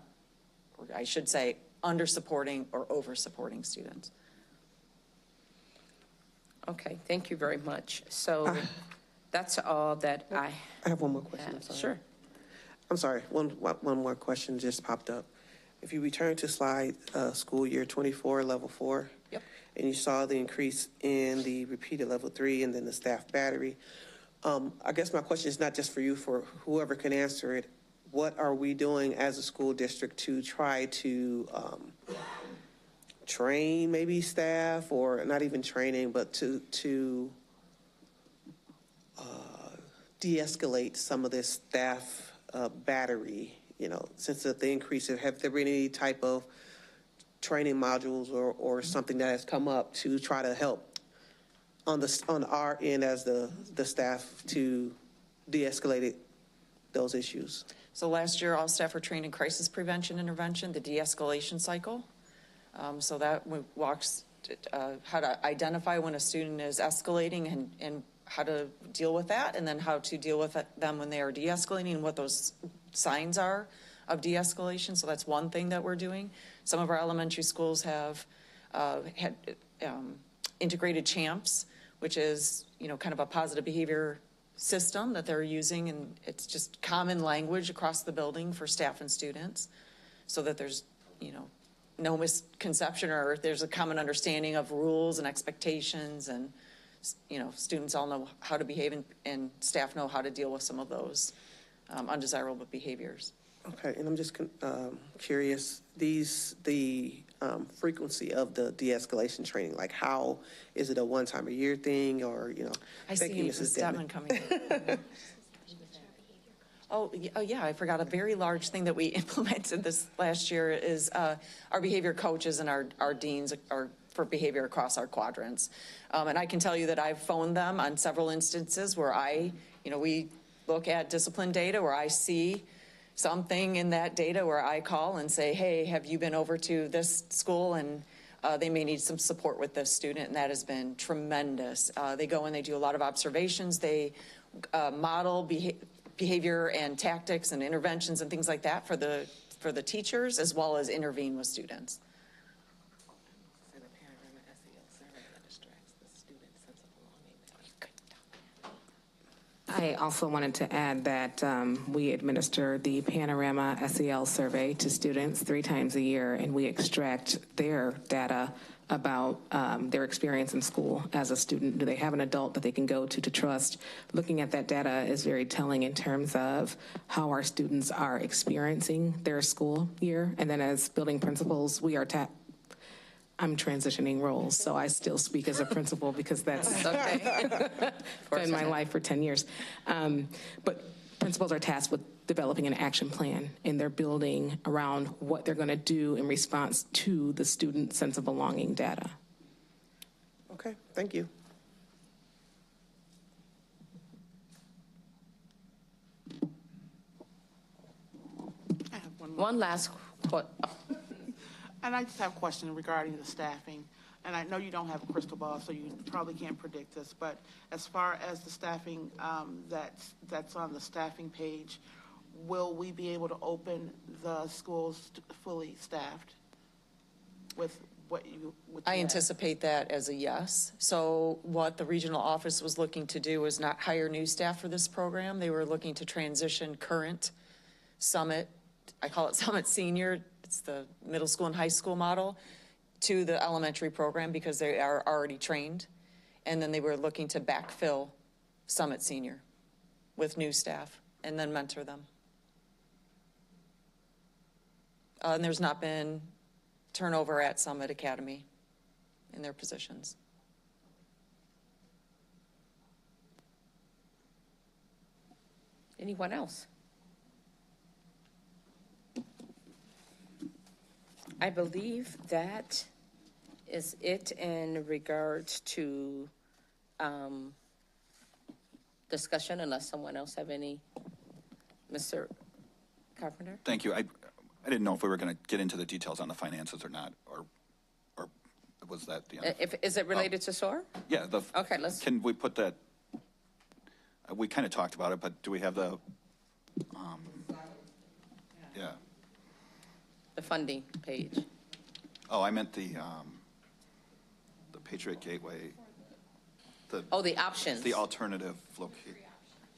Speaker 8: or I should say, under-supporting or over-supporting students.
Speaker 1: Okay, thank you very much. So that's all that I
Speaker 10: have one more question. I'm sorry.
Speaker 1: Sure.
Speaker 10: I'm sorry, one more question just popped up. If you return to slide school year 24, level 4,
Speaker 8: Yep.
Speaker 10: and you saw the increase in the repeated level 3 and then the staff battery, I guess my question is not just for you, for whoever can answer it. What are we doing as a school district to try to train maybe staff, or not even training, but to de-escalate some of this staff battery, since the increase? Have there been any type of training modules or something that has come up to try to help on our end as the staff to de-escalate those issues?
Speaker 8: So last year, all staff were trained in crisis prevention intervention, the de-escalation cycle. So that walks how to identify when a student is escalating and how to deal with that, and then how to deal with them when they are de-escalating and what those signs are of de-escalation. So that's one thing that we're doing. Some of our elementary schools have had integrated CHAMPS, which is, kind of a positive behavior system that they're using, and it's just common language across the building for staff and students, so that there's, no misconception, or there's a common understanding of rules and expectations, and, students all know how to behave, and staff know how to deal with some of those undesirable behaviors.
Speaker 10: Okay, and I'm just curious, the frequency of the de-escalation training, like how, is it a one time a year thing, or,
Speaker 8: I
Speaker 10: thank
Speaker 8: see
Speaker 10: you,
Speaker 8: Mrs.
Speaker 10: Mrs. Dedman.
Speaker 8: coming in. Oh, yeah, I forgot a very large thing that we implemented this last year is our behavior coaches and our deans are for behavior across our quadrants. And I can tell you that I've phoned them on several instances where we look at discipline data where I see something in that data where I call and say, hey, have you been over to this school? And they may need some support with this student, and that has been tremendous. They go and they do a lot of observations. They model behavior and tactics and interventions and things like that for the teachers, as well as intervene with students.
Speaker 12: I also wanted to add that we administer the Panorama SEL survey to students 3 times a year, and we extract their data about their experience in school as a student. Do they have an adult that they can go to trust? Looking at that data is very telling in terms of how our students are experiencing their school year. And then as building principals, we are I'm transitioning roles, so I still speak as a principal because that's been my life for 10 years. But principals are tasked with developing an action plan, and they're building around what they're going to do in response to the student sense of belonging data.
Speaker 10: Okay, thank you.
Speaker 1: One last quote.
Speaker 13: And I just have a question regarding the staffing. And I know you don't have a crystal ball, so you probably can't predict this, but as far as the staffing that's on the staffing page, will we be able to open the schools fully staffed with what you would?
Speaker 8: I anticipate that as a yes. So what the regional office was looking to do is not hire new staff for this program. They were looking to transition current Summit, I call it Summit Senior, it's the middle school and high school model, to the elementary program because they are already trained. And then they were looking to backfill Summit Senior with new staff and then mentor them. And there's not been turnover at Summit Academy in their positions.
Speaker 1: Anyone else? I believe that is it in regards to discussion, unless someone else have any. Mr. Carpenter?
Speaker 9: Thank you. I didn't know if we were going to get into the details on the finances or not, or was that the end?
Speaker 1: Is it related to SOAR?
Speaker 9: Yeah.
Speaker 1: Okay, let's.
Speaker 9: Can we put that? We kind of talked about it, but do we have the? Yeah.
Speaker 1: The funding page.
Speaker 9: Oh, I meant the Patriot Gateway. The
Speaker 1: options.
Speaker 9: The alternative location.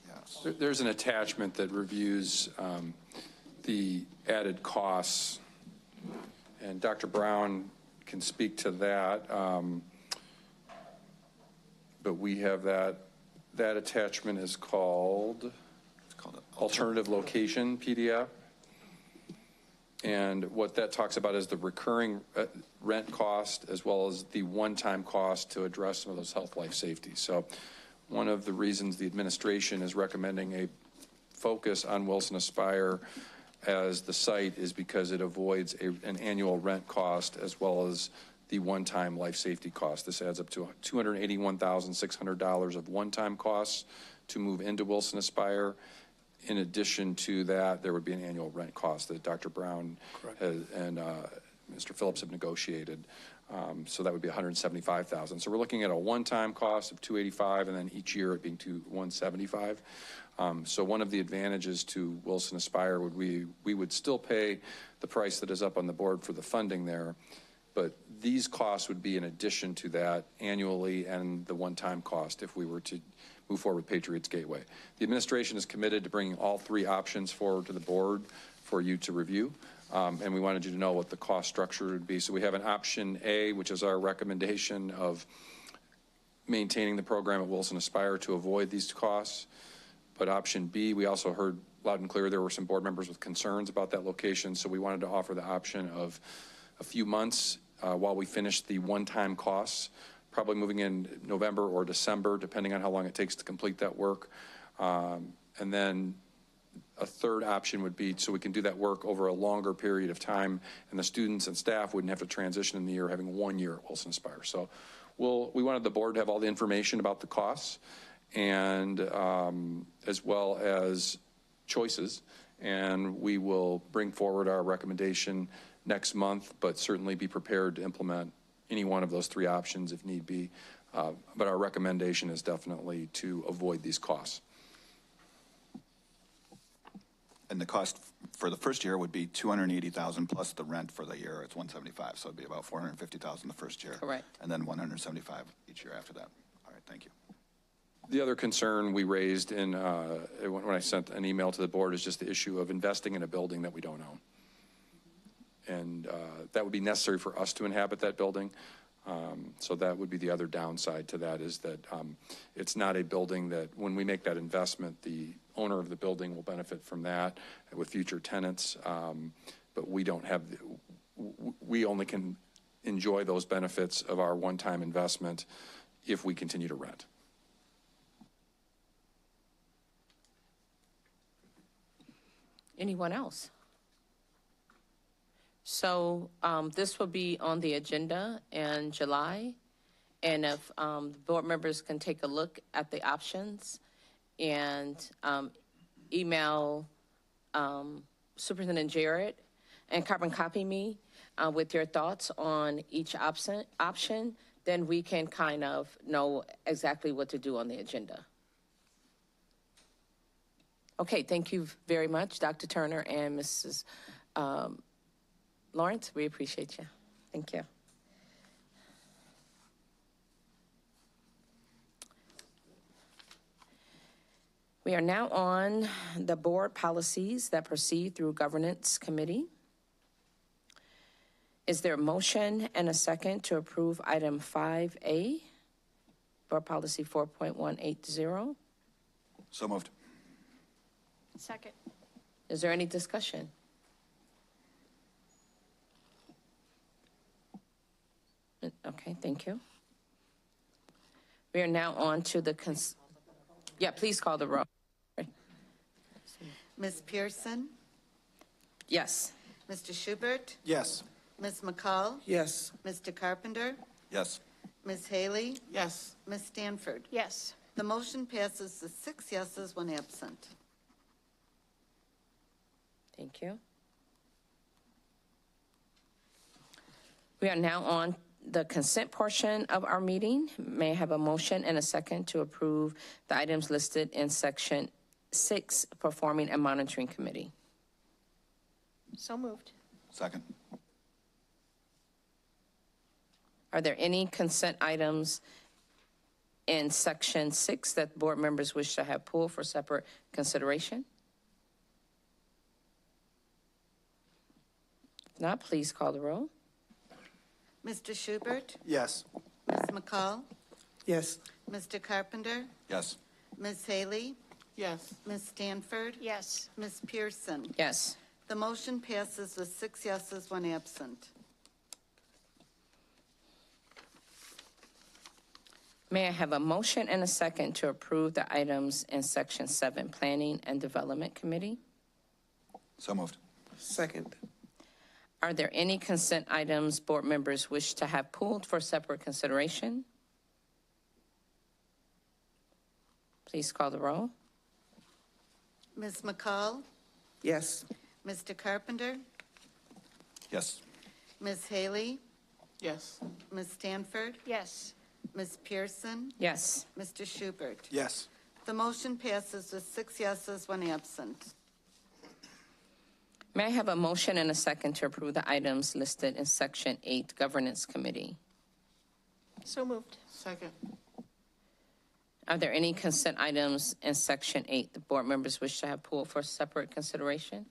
Speaker 9: Yes.
Speaker 14: There's an attachment that reviews the added costs, and Dr. Brown can speak to that. But we have that attachment is called, Alternative Location PDF. And what that talks about is the recurring rent cost as well as the one-time cost to address some of those health, life, safety. So one of the reasons the administration is recommending a focus on Wilson Aspire as the site is because it avoids an annual rent cost as well as the one-time life safety cost. This adds up to $281,600 of one-time costs to move into Wilson Aspire. In addition to that, there would be an annual rent cost that Dr. Brown and Mr. Phillips have negotiated. So that would be $175,000. So we're looking at a one-time cost of $285,000, and then each year it being $175,000. So one of the advantages to Wilson Aspire would we would still pay the price that is up on the board for the funding there, but these costs would be in addition to that annually and the one-time cost if we were to move forward with Patriots Gateway. The administration is committed to bringing all three options forward to the board for you to review. And we wanted you to know what the cost structure would be. So we have an option A, which is our recommendation of maintaining the program at Wilson Aspire to avoid these costs. But option B, we also heard loud and clear there were some board members with concerns about that location. So we wanted to offer the option of a few months while we finish the one-time costs, probably moving in November or December, depending on how long it takes to complete that work. And then a third option would be so we can do that work over a longer period of time, and the students and staff wouldn't have to transition in the year, having 1 year at Wilson Aspire. So we wanted the board to have all the information about the costs and as well as choices, and we will bring forward our recommendation next month, but certainly be prepared to implement any one of those three options if need be. But our recommendation is definitely to avoid these costs.
Speaker 9: And the cost for the first year would be $280,000 plus the rent for the year. It's $175,000, so it'd be about $450,000 the first year.
Speaker 1: Correct.
Speaker 9: And then $175,000 each year after that. All right, thank you.
Speaker 14: The other concern we raised when I sent an email to the board is just the issue of investing in a building that we don't own. And that would be necessary for us to inhabit that building. So that would be the other downside to that, is that it's not a building that when we make that investment, the owner of the building will benefit from that with future tenants. But we don't have, we only can enjoy those benefits of our one-time investment if we continue to rent.
Speaker 1: Anyone else? So this will be on the agenda in July. And if board members can take a look at the options and email Superintendent Jarrett and carbon copy me with your thoughts on each option, then we can kind of know exactly what to do on the agenda. Okay, thank you very much, Dr. Turner and Mrs. Lawrence. We appreciate you. Thank you. We are now on the board policies that proceed through Governance Committee. Is there a motion and a second to approve item 5A, board policy 4.180?
Speaker 9: So moved.
Speaker 4: Second.
Speaker 1: Is there any discussion? Okay, thank you. We are now on to the, yeah, please call the roll.
Speaker 2: Ms. Pearson?
Speaker 1: Yes.
Speaker 2: Mr. Schubert?
Speaker 9: Yes.
Speaker 2: Ms. McCall?
Speaker 10: Yes.
Speaker 2: Mr. Carpenter?
Speaker 9: Yes.
Speaker 2: Ms. Haley?
Speaker 13: Yes.
Speaker 2: Ms. Stanford?
Speaker 4: Yes.
Speaker 2: The motion passes with 6 yeses, 1 absent.
Speaker 1: Thank you. We are now on the consent portion of our meeting. May I have a motion and a second to approve the items listed in section 6, Performing and Monitoring Committee?
Speaker 4: So moved.
Speaker 9: Second.
Speaker 1: Are there any consent items in section 6 that board members wish to have pulled for separate consideration? If not, please call the roll.
Speaker 2: Mr. Schubert?
Speaker 9: Yes.
Speaker 2: Ms. McCall?
Speaker 10: Yes.
Speaker 2: Mr. Carpenter?
Speaker 9: Yes.
Speaker 2: Ms. Haley?
Speaker 13: Yes.
Speaker 2: Ms. Stanford?
Speaker 4: Yes.
Speaker 2: Ms. Pearson?
Speaker 1: Yes.
Speaker 2: The motion passes with 6 yeses, 1 absent.
Speaker 1: May I have a motion and a second to approve the items in section 7, Planning and Development Committee?
Speaker 9: So moved.
Speaker 10: Second.
Speaker 1: Are there any consent items board members wish to have pulled for separate consideration? Please call the roll.
Speaker 2: Ms. McCall?
Speaker 10: Yes.
Speaker 2: Mr. Carpenter?
Speaker 9: Yes.
Speaker 2: Ms. Haley?
Speaker 13: Yes.
Speaker 2: Ms. Stanford?
Speaker 4: Yes.
Speaker 2: Ms. Pearson?
Speaker 1: Yes.
Speaker 2: Mr. Schubert?
Speaker 9: Yes.
Speaker 2: The motion passes with 6 yeses, 1 absent.
Speaker 1: May I have a motion and a second to approve the items listed in section 8, Governance Committee?
Speaker 4: So moved.
Speaker 13: Second.
Speaker 1: Are there any consent items in section 8 the board members wish to have pulled for separate consideration?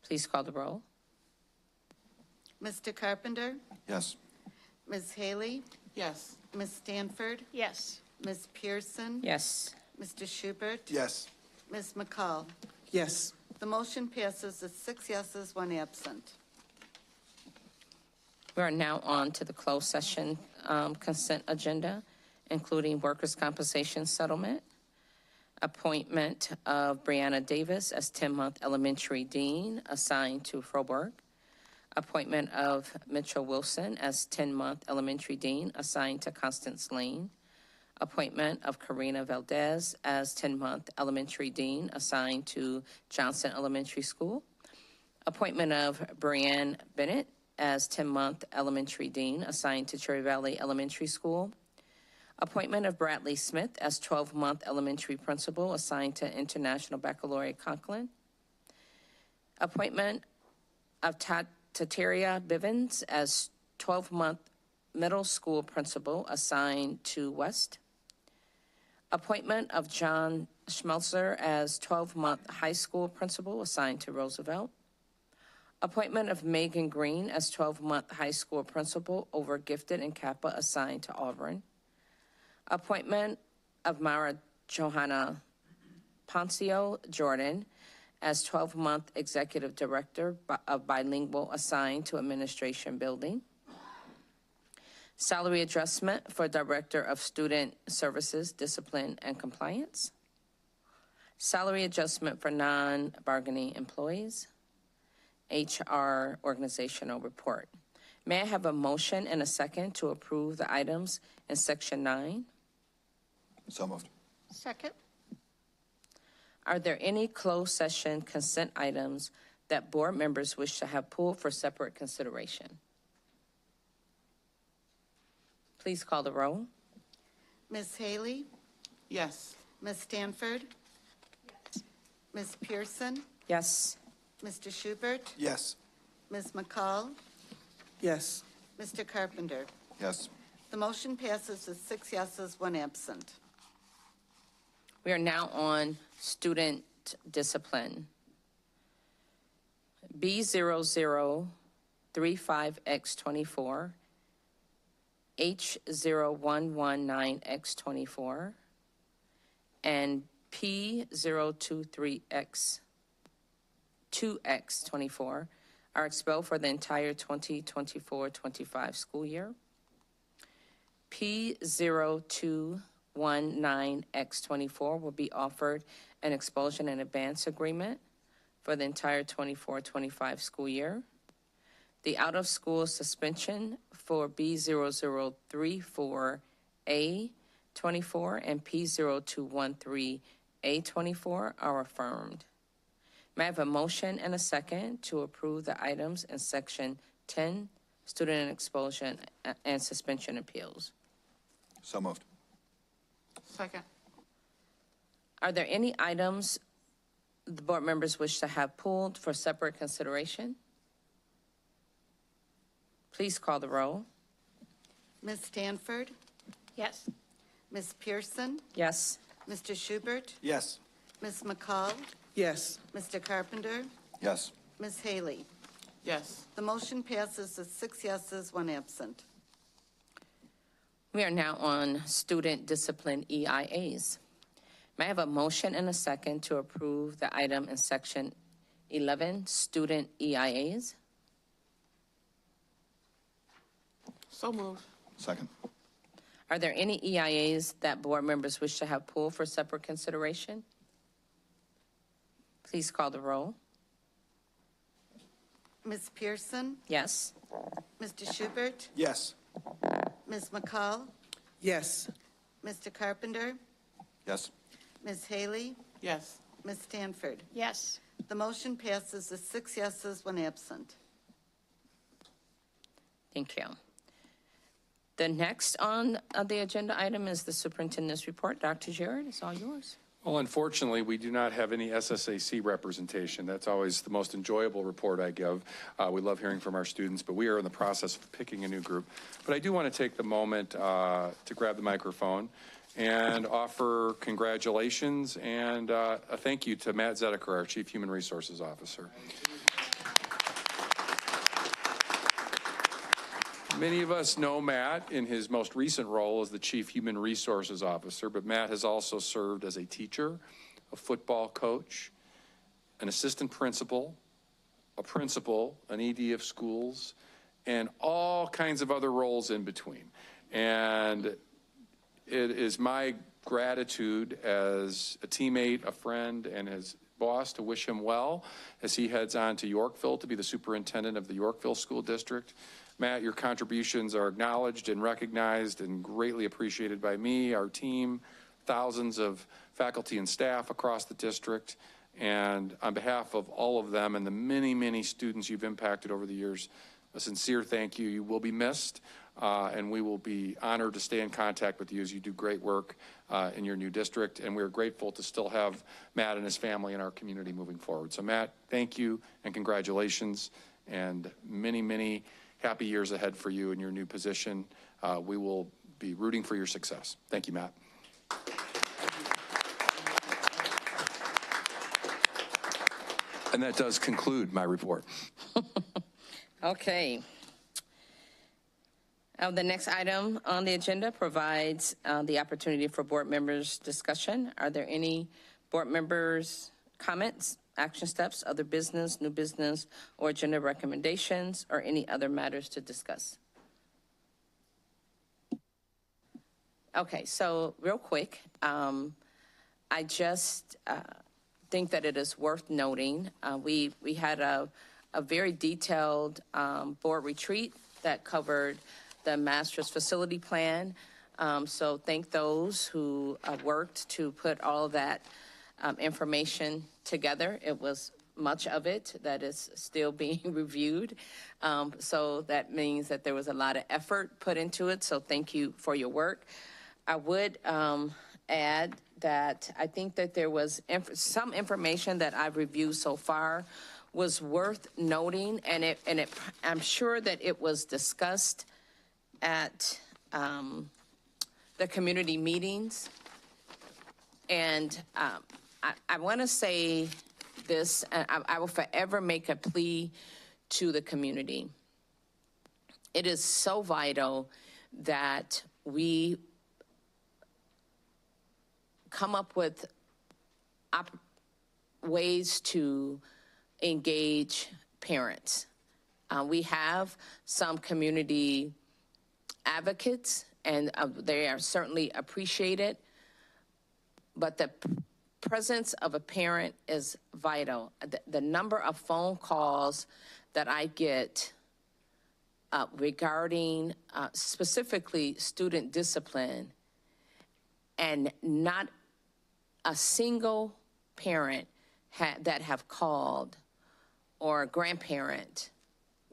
Speaker 1: Please call the roll.
Speaker 2: Mr. Carpenter?
Speaker 9: Yes.
Speaker 2: Ms. Haley?
Speaker 13: Yes.
Speaker 2: Ms. Stanford?
Speaker 4: Yes.
Speaker 2: Ms. Pearson?
Speaker 1: Yes.
Speaker 2: Mr. Schubert?
Speaker 9: Yes.
Speaker 2: Ms. McCall?
Speaker 10: Yes.
Speaker 2: The motion passes with 6 yeses, 1 absent.
Speaker 1: We are now on to the closed session consent agenda, including workers' compensation settlement, appointment of Brianna Davis as 10-month elementary dean assigned to Froberg, appointment of Mitchell Wilson as 10-month elementary dean assigned to Constance Lane, appointment of Karina Valdez as 10-month elementary dean assigned to Johnson Elementary School, appointment of Brianne Bennett as 10-month elementary dean assigned to Cherry Valley Elementary School, appointment of Bradley Smith as 12-month elementary principal assigned to International Baccalaureate Conklin, appointment of Tateria Bivens as 12-month middle school principal assigned to West, appointment of John Schmelzer as 12-month high school principal assigned to Roosevelt, appointment of Megan Green as 12-month high school principal over Gifted and Kappa assigned to Auburn, appointment of Mara Johanna Poncio Jordan as 12-month executive director of bilingual assigned to administration building, salary adjustment for director of student services, discipline, and compliance, salary adjustment for non-bargaining employees, HR organizational report. May I have a motion and a second to approve the items in section 9?
Speaker 9: So moved.
Speaker 4: Second.
Speaker 1: Are there any closed session consent items that board members wish to have pulled for separate consideration? Please call the roll.
Speaker 2: Ms. Haley?
Speaker 13: Yes.
Speaker 2: Ms. Stanford? Ms. Pearson?
Speaker 1: Yes.
Speaker 2: Mr. Schubert?
Speaker 9: Yes.
Speaker 2: Ms. McCall?
Speaker 10: Yes.
Speaker 2: Mr. Carpenter?
Speaker 9: Yes.
Speaker 2: The motion passes with 6 yeses, 1 absent.
Speaker 1: We are now on student discipline. B0035X24, H0119X24, and P023X2X24 are expelled for the entire 2024-25 school year. P0219X24 will be offered an expulsion and advance agreement for the entire 24-25 school year. The out-of-school suspension for B0034A24 and P0213A24 are affirmed. May I have a motion and a second to approve the items in Section 10, Student Expulsion and Suspension Appeals?
Speaker 9: So moved.
Speaker 13: Second.
Speaker 1: Are there any items the board members wish to have pulled for separate consideration? Please call the roll.
Speaker 2: Ms. Stanford?
Speaker 4: Yes.
Speaker 2: Ms. Pearson?
Speaker 1: Yes.
Speaker 2: Mr. Schubert?
Speaker 9: Yes.
Speaker 2: Ms. McCall?
Speaker 10: Yes.
Speaker 2: Mr. Carpenter?
Speaker 9: Yes.
Speaker 2: Ms. Haley?
Speaker 13: Yes.
Speaker 2: The motion passes with 6 yeses, 1 absent.
Speaker 1: We are now on student discipline EIAs. May I have a motion and a second to approve the item in Section 11, student EIAs?
Speaker 13: So moved.
Speaker 9: Second.
Speaker 1: Are there any EIAs that board members wish to have pulled for separate consideration? Please call the roll.
Speaker 2: Ms. Pearson?
Speaker 1: Yes.
Speaker 2: Mr. Schubert?
Speaker 9: Yes.
Speaker 2: Ms. McCall?
Speaker 10: Yes.
Speaker 2: Mr. Carpenter?
Speaker 9: Yes.
Speaker 2: Ms. Haley?
Speaker 13: Yes.
Speaker 2: Ms. Stanford?
Speaker 4: Yes.
Speaker 2: The motion passes with 6 yeses, 1 absent.
Speaker 1: Thank you. The next on the agenda item is the superintendent's report. Dr. Jarrett, it's all yours.
Speaker 14: Well, unfortunately, we do not have any SSAC representation. That's always the most enjoyable report I give. We love hearing from our students, but we are in the process of picking a new group. But I do want to take the moment to grab the microphone and offer congratulations and a thank you to Matt Zedeker, our Chief Human Resources Officer. Many of us know Matt in his most recent role as the Chief Human Resources Officer, but Matt has also served as a teacher, a football coach, an assistant principal, a principal, an ED of schools, and all kinds of other roles in between. And it is my gratitude as a teammate, a friend, and his boss to wish him well as he heads on to Yorkville to be the superintendent of the Yorkville School District. Matt, your contributions are acknowledged and recognized and greatly appreciated by me, our team, thousands of faculty and staff across the district. And on behalf of all of them and the many, many students you've impacted over the years, a sincere thank you. You will be missed, and we will be honored to stay in contact with you as you do great work in your new district. And we're grateful to still have Matt and his family in our community moving forward. So Matt, thank you and congratulations, and many, many happy years ahead for you in your new position. We will be rooting for your success. Thank you, Matt. And that does conclude my report.
Speaker 1: Okay. The next item on the agenda provides the opportunity for board members' discussion. Are there any board members' comments, action steps, other business, new business, or agenda recommendations, or any other matters to discuss? Okay, so real quick, I just think that it is worth noting, we had a very detailed board retreat that covered the master's facility plan. So thank those who worked to put all that information together. It was much of it that is still being reviewed. So that means that there was a lot of effort put into it. So thank you for your work. I would add that I think that there was some information that I've reviewed so far was worth noting, and I'm sure that it was discussed at the community meetings. And I want to say this, and I will forever make a plea to the community. It is so vital that we come up with ways to engage parents. We have some community advocates, and they are certainly appreciated, but the presence of a parent is vital. The number of phone calls that I get regarding specifically student discipline, and not a single parent that have called or grandparent,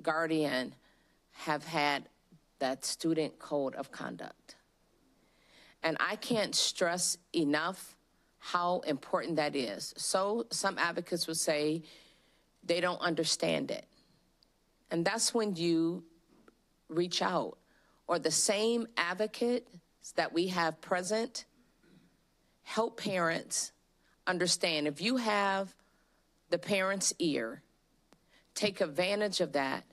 Speaker 1: guardian have had that student code of conduct. And I can't stress enough how important that is. So some advocates would say they don't understand it. And that's when you reach out. Or the same advocates that we have present help parents understand. If you have the parent's ear, take advantage of that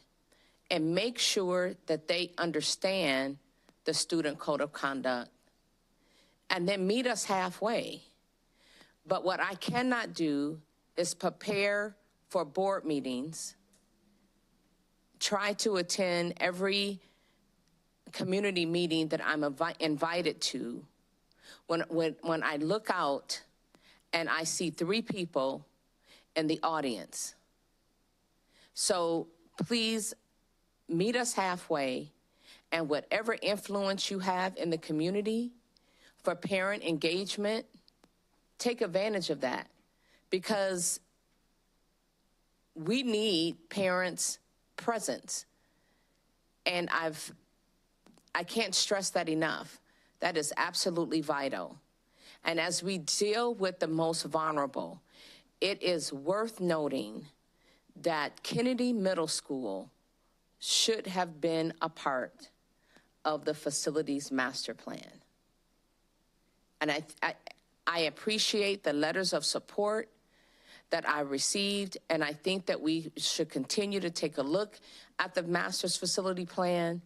Speaker 1: and make sure that they understand the student code of conduct, and then meet us halfway. But what I cannot do is prepare for board meetings, try to attend every community meeting that I'm invited to, when I look out and I see 3 people in the audience. So please meet us halfway, and whatever influence you have in the community for parent engagement, take advantage of that, because we need parents' presence. And I can't stress that enough. That is absolutely vital. And as we deal with the most vulnerable, it is worth noting that Kennedy Middle School should have been a part of the facilities master plan. And I appreciate the letters of support that I received, and I think that we should continue to take a look at the master's facility plan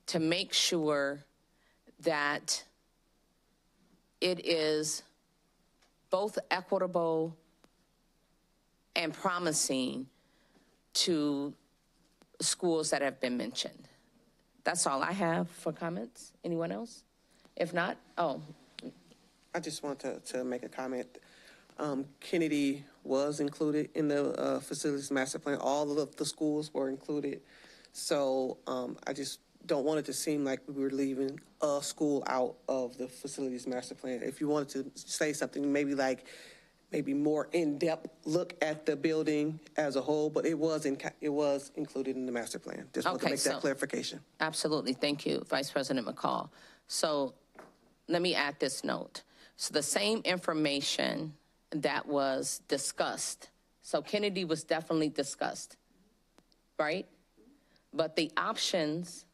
Speaker 1: to make sure that it is both equitable and promising to schools that have been mentioned. That's all I have for comments. Anyone else? If not,
Speaker 10: I just want to make a comment. Kennedy was included in the facilities master plan. All of the schools were included. So I just don't want it to seem like we were leaving a school out of the facilities master plan. If you wanted to say something, maybe more in-depth look at the building as a whole, but it was included in the master plan. Just want to make that clarification.
Speaker 1: Absolutely. Thank you, Vice President McCall. So let me add this note. So the same information that was discussed, so Kennedy was definitely discussed, right? But the options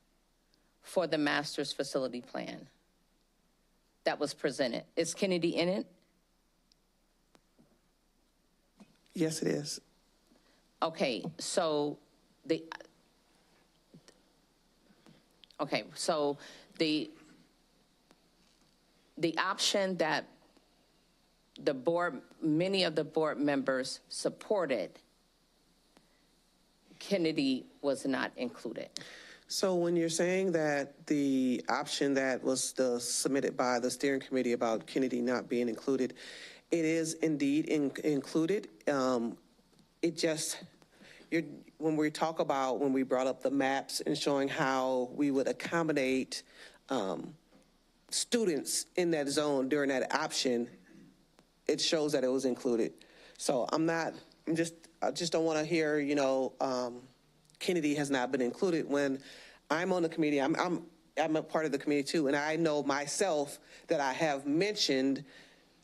Speaker 1: for the master's facility plan that was presented, is Kennedy in it?
Speaker 10: Yes, it is.
Speaker 1: Okay, so the option that many of the board members supported, Kennedy was not included.
Speaker 10: So when you're saying that the option that was submitted by the steering committee about Kennedy not being included, it is indeed included. When we brought up the maps and showing how we would accommodate students in that zone during that option, it shows that it was included. So I'm just I just don't want to hear, Kennedy has not been included when I'm on the committee. I'm a part of the committee too, and I know myself that I have mentioned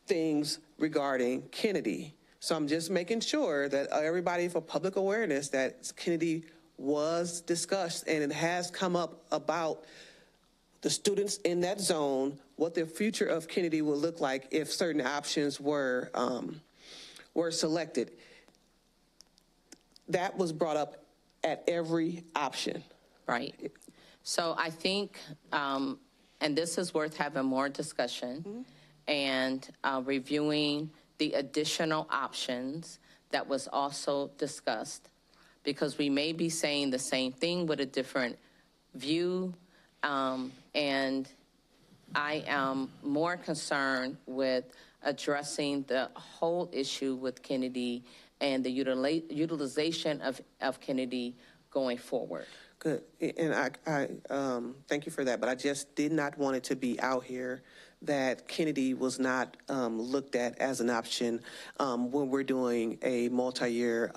Speaker 10: things regarding Kennedy. So I'm just making sure that everybody, for public awareness, that Kennedy was discussed and it has come up about the students in that zone, what the future of Kennedy will look like if certain options were selected. That was brought up at every option.
Speaker 1: Right. So I think, and this is worth having more discussion and reviewing the additional options that was also discussed, because we may be saying the same thing with a different view. And I am more concerned with addressing the whole issue with Kennedy and the utilization of Kennedy going forward.
Speaker 10: Good, and I thank you for that, but I just did not want it to be out here that Kennedy was not looked at as an option when we're doing a multi-year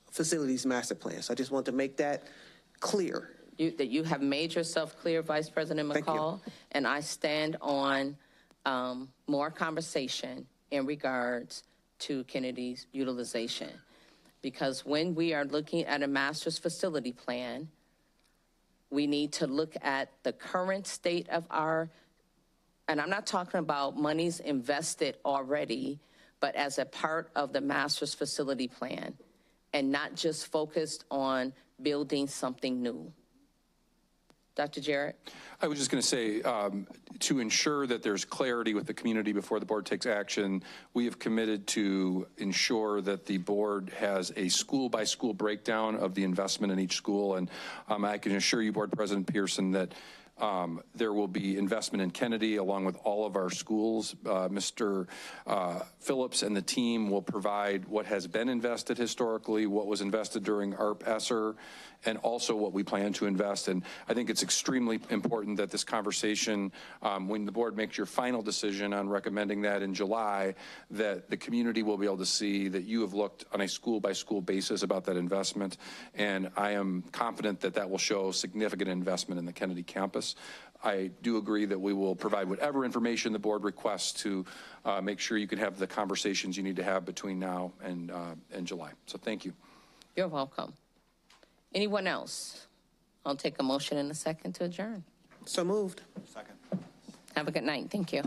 Speaker 10: facilities master plan. So I just want to make that clear.
Speaker 1: That you have made yourself clear, Vice President McCall, and I stand on more conversation in regards to Kennedy's utilization. Because when we are looking at a master's facility plan, we need to look at the current state of our, and I'm not talking about monies invested already, but as a part of the master's facility plan, and not just focused on building something new. Dr. Jarrett?
Speaker 14: I was just going to say, to ensure that there's clarity with the community before the board takes action, we have committed to ensure that the board has a school-by-school breakdown of the investment in each school. And I can assure you, Board President Pearson, that there will be investment in Kennedy along with all of our schools. Mr. Phillips and the team will provide what has been invested historically, what was invested during ARP-ESSER, and also what we plan to invest. And I think it's extremely important that this conversation, when the board makes your final decision on recommending that in July, that the community will be able to see that you have looked on a school-by-school basis about that investment. And I am confident that that will show significant investment in the Kennedy campus. I do agree that we will provide whatever information the board requests to make sure you can have the conversations you need to have between now and July. So thank you.
Speaker 1: You're welcome. Anyone else? I'll take a motion in a second to adjourn.
Speaker 10: So moved.
Speaker 9: Second.
Speaker 1: Have a good night. Thank you.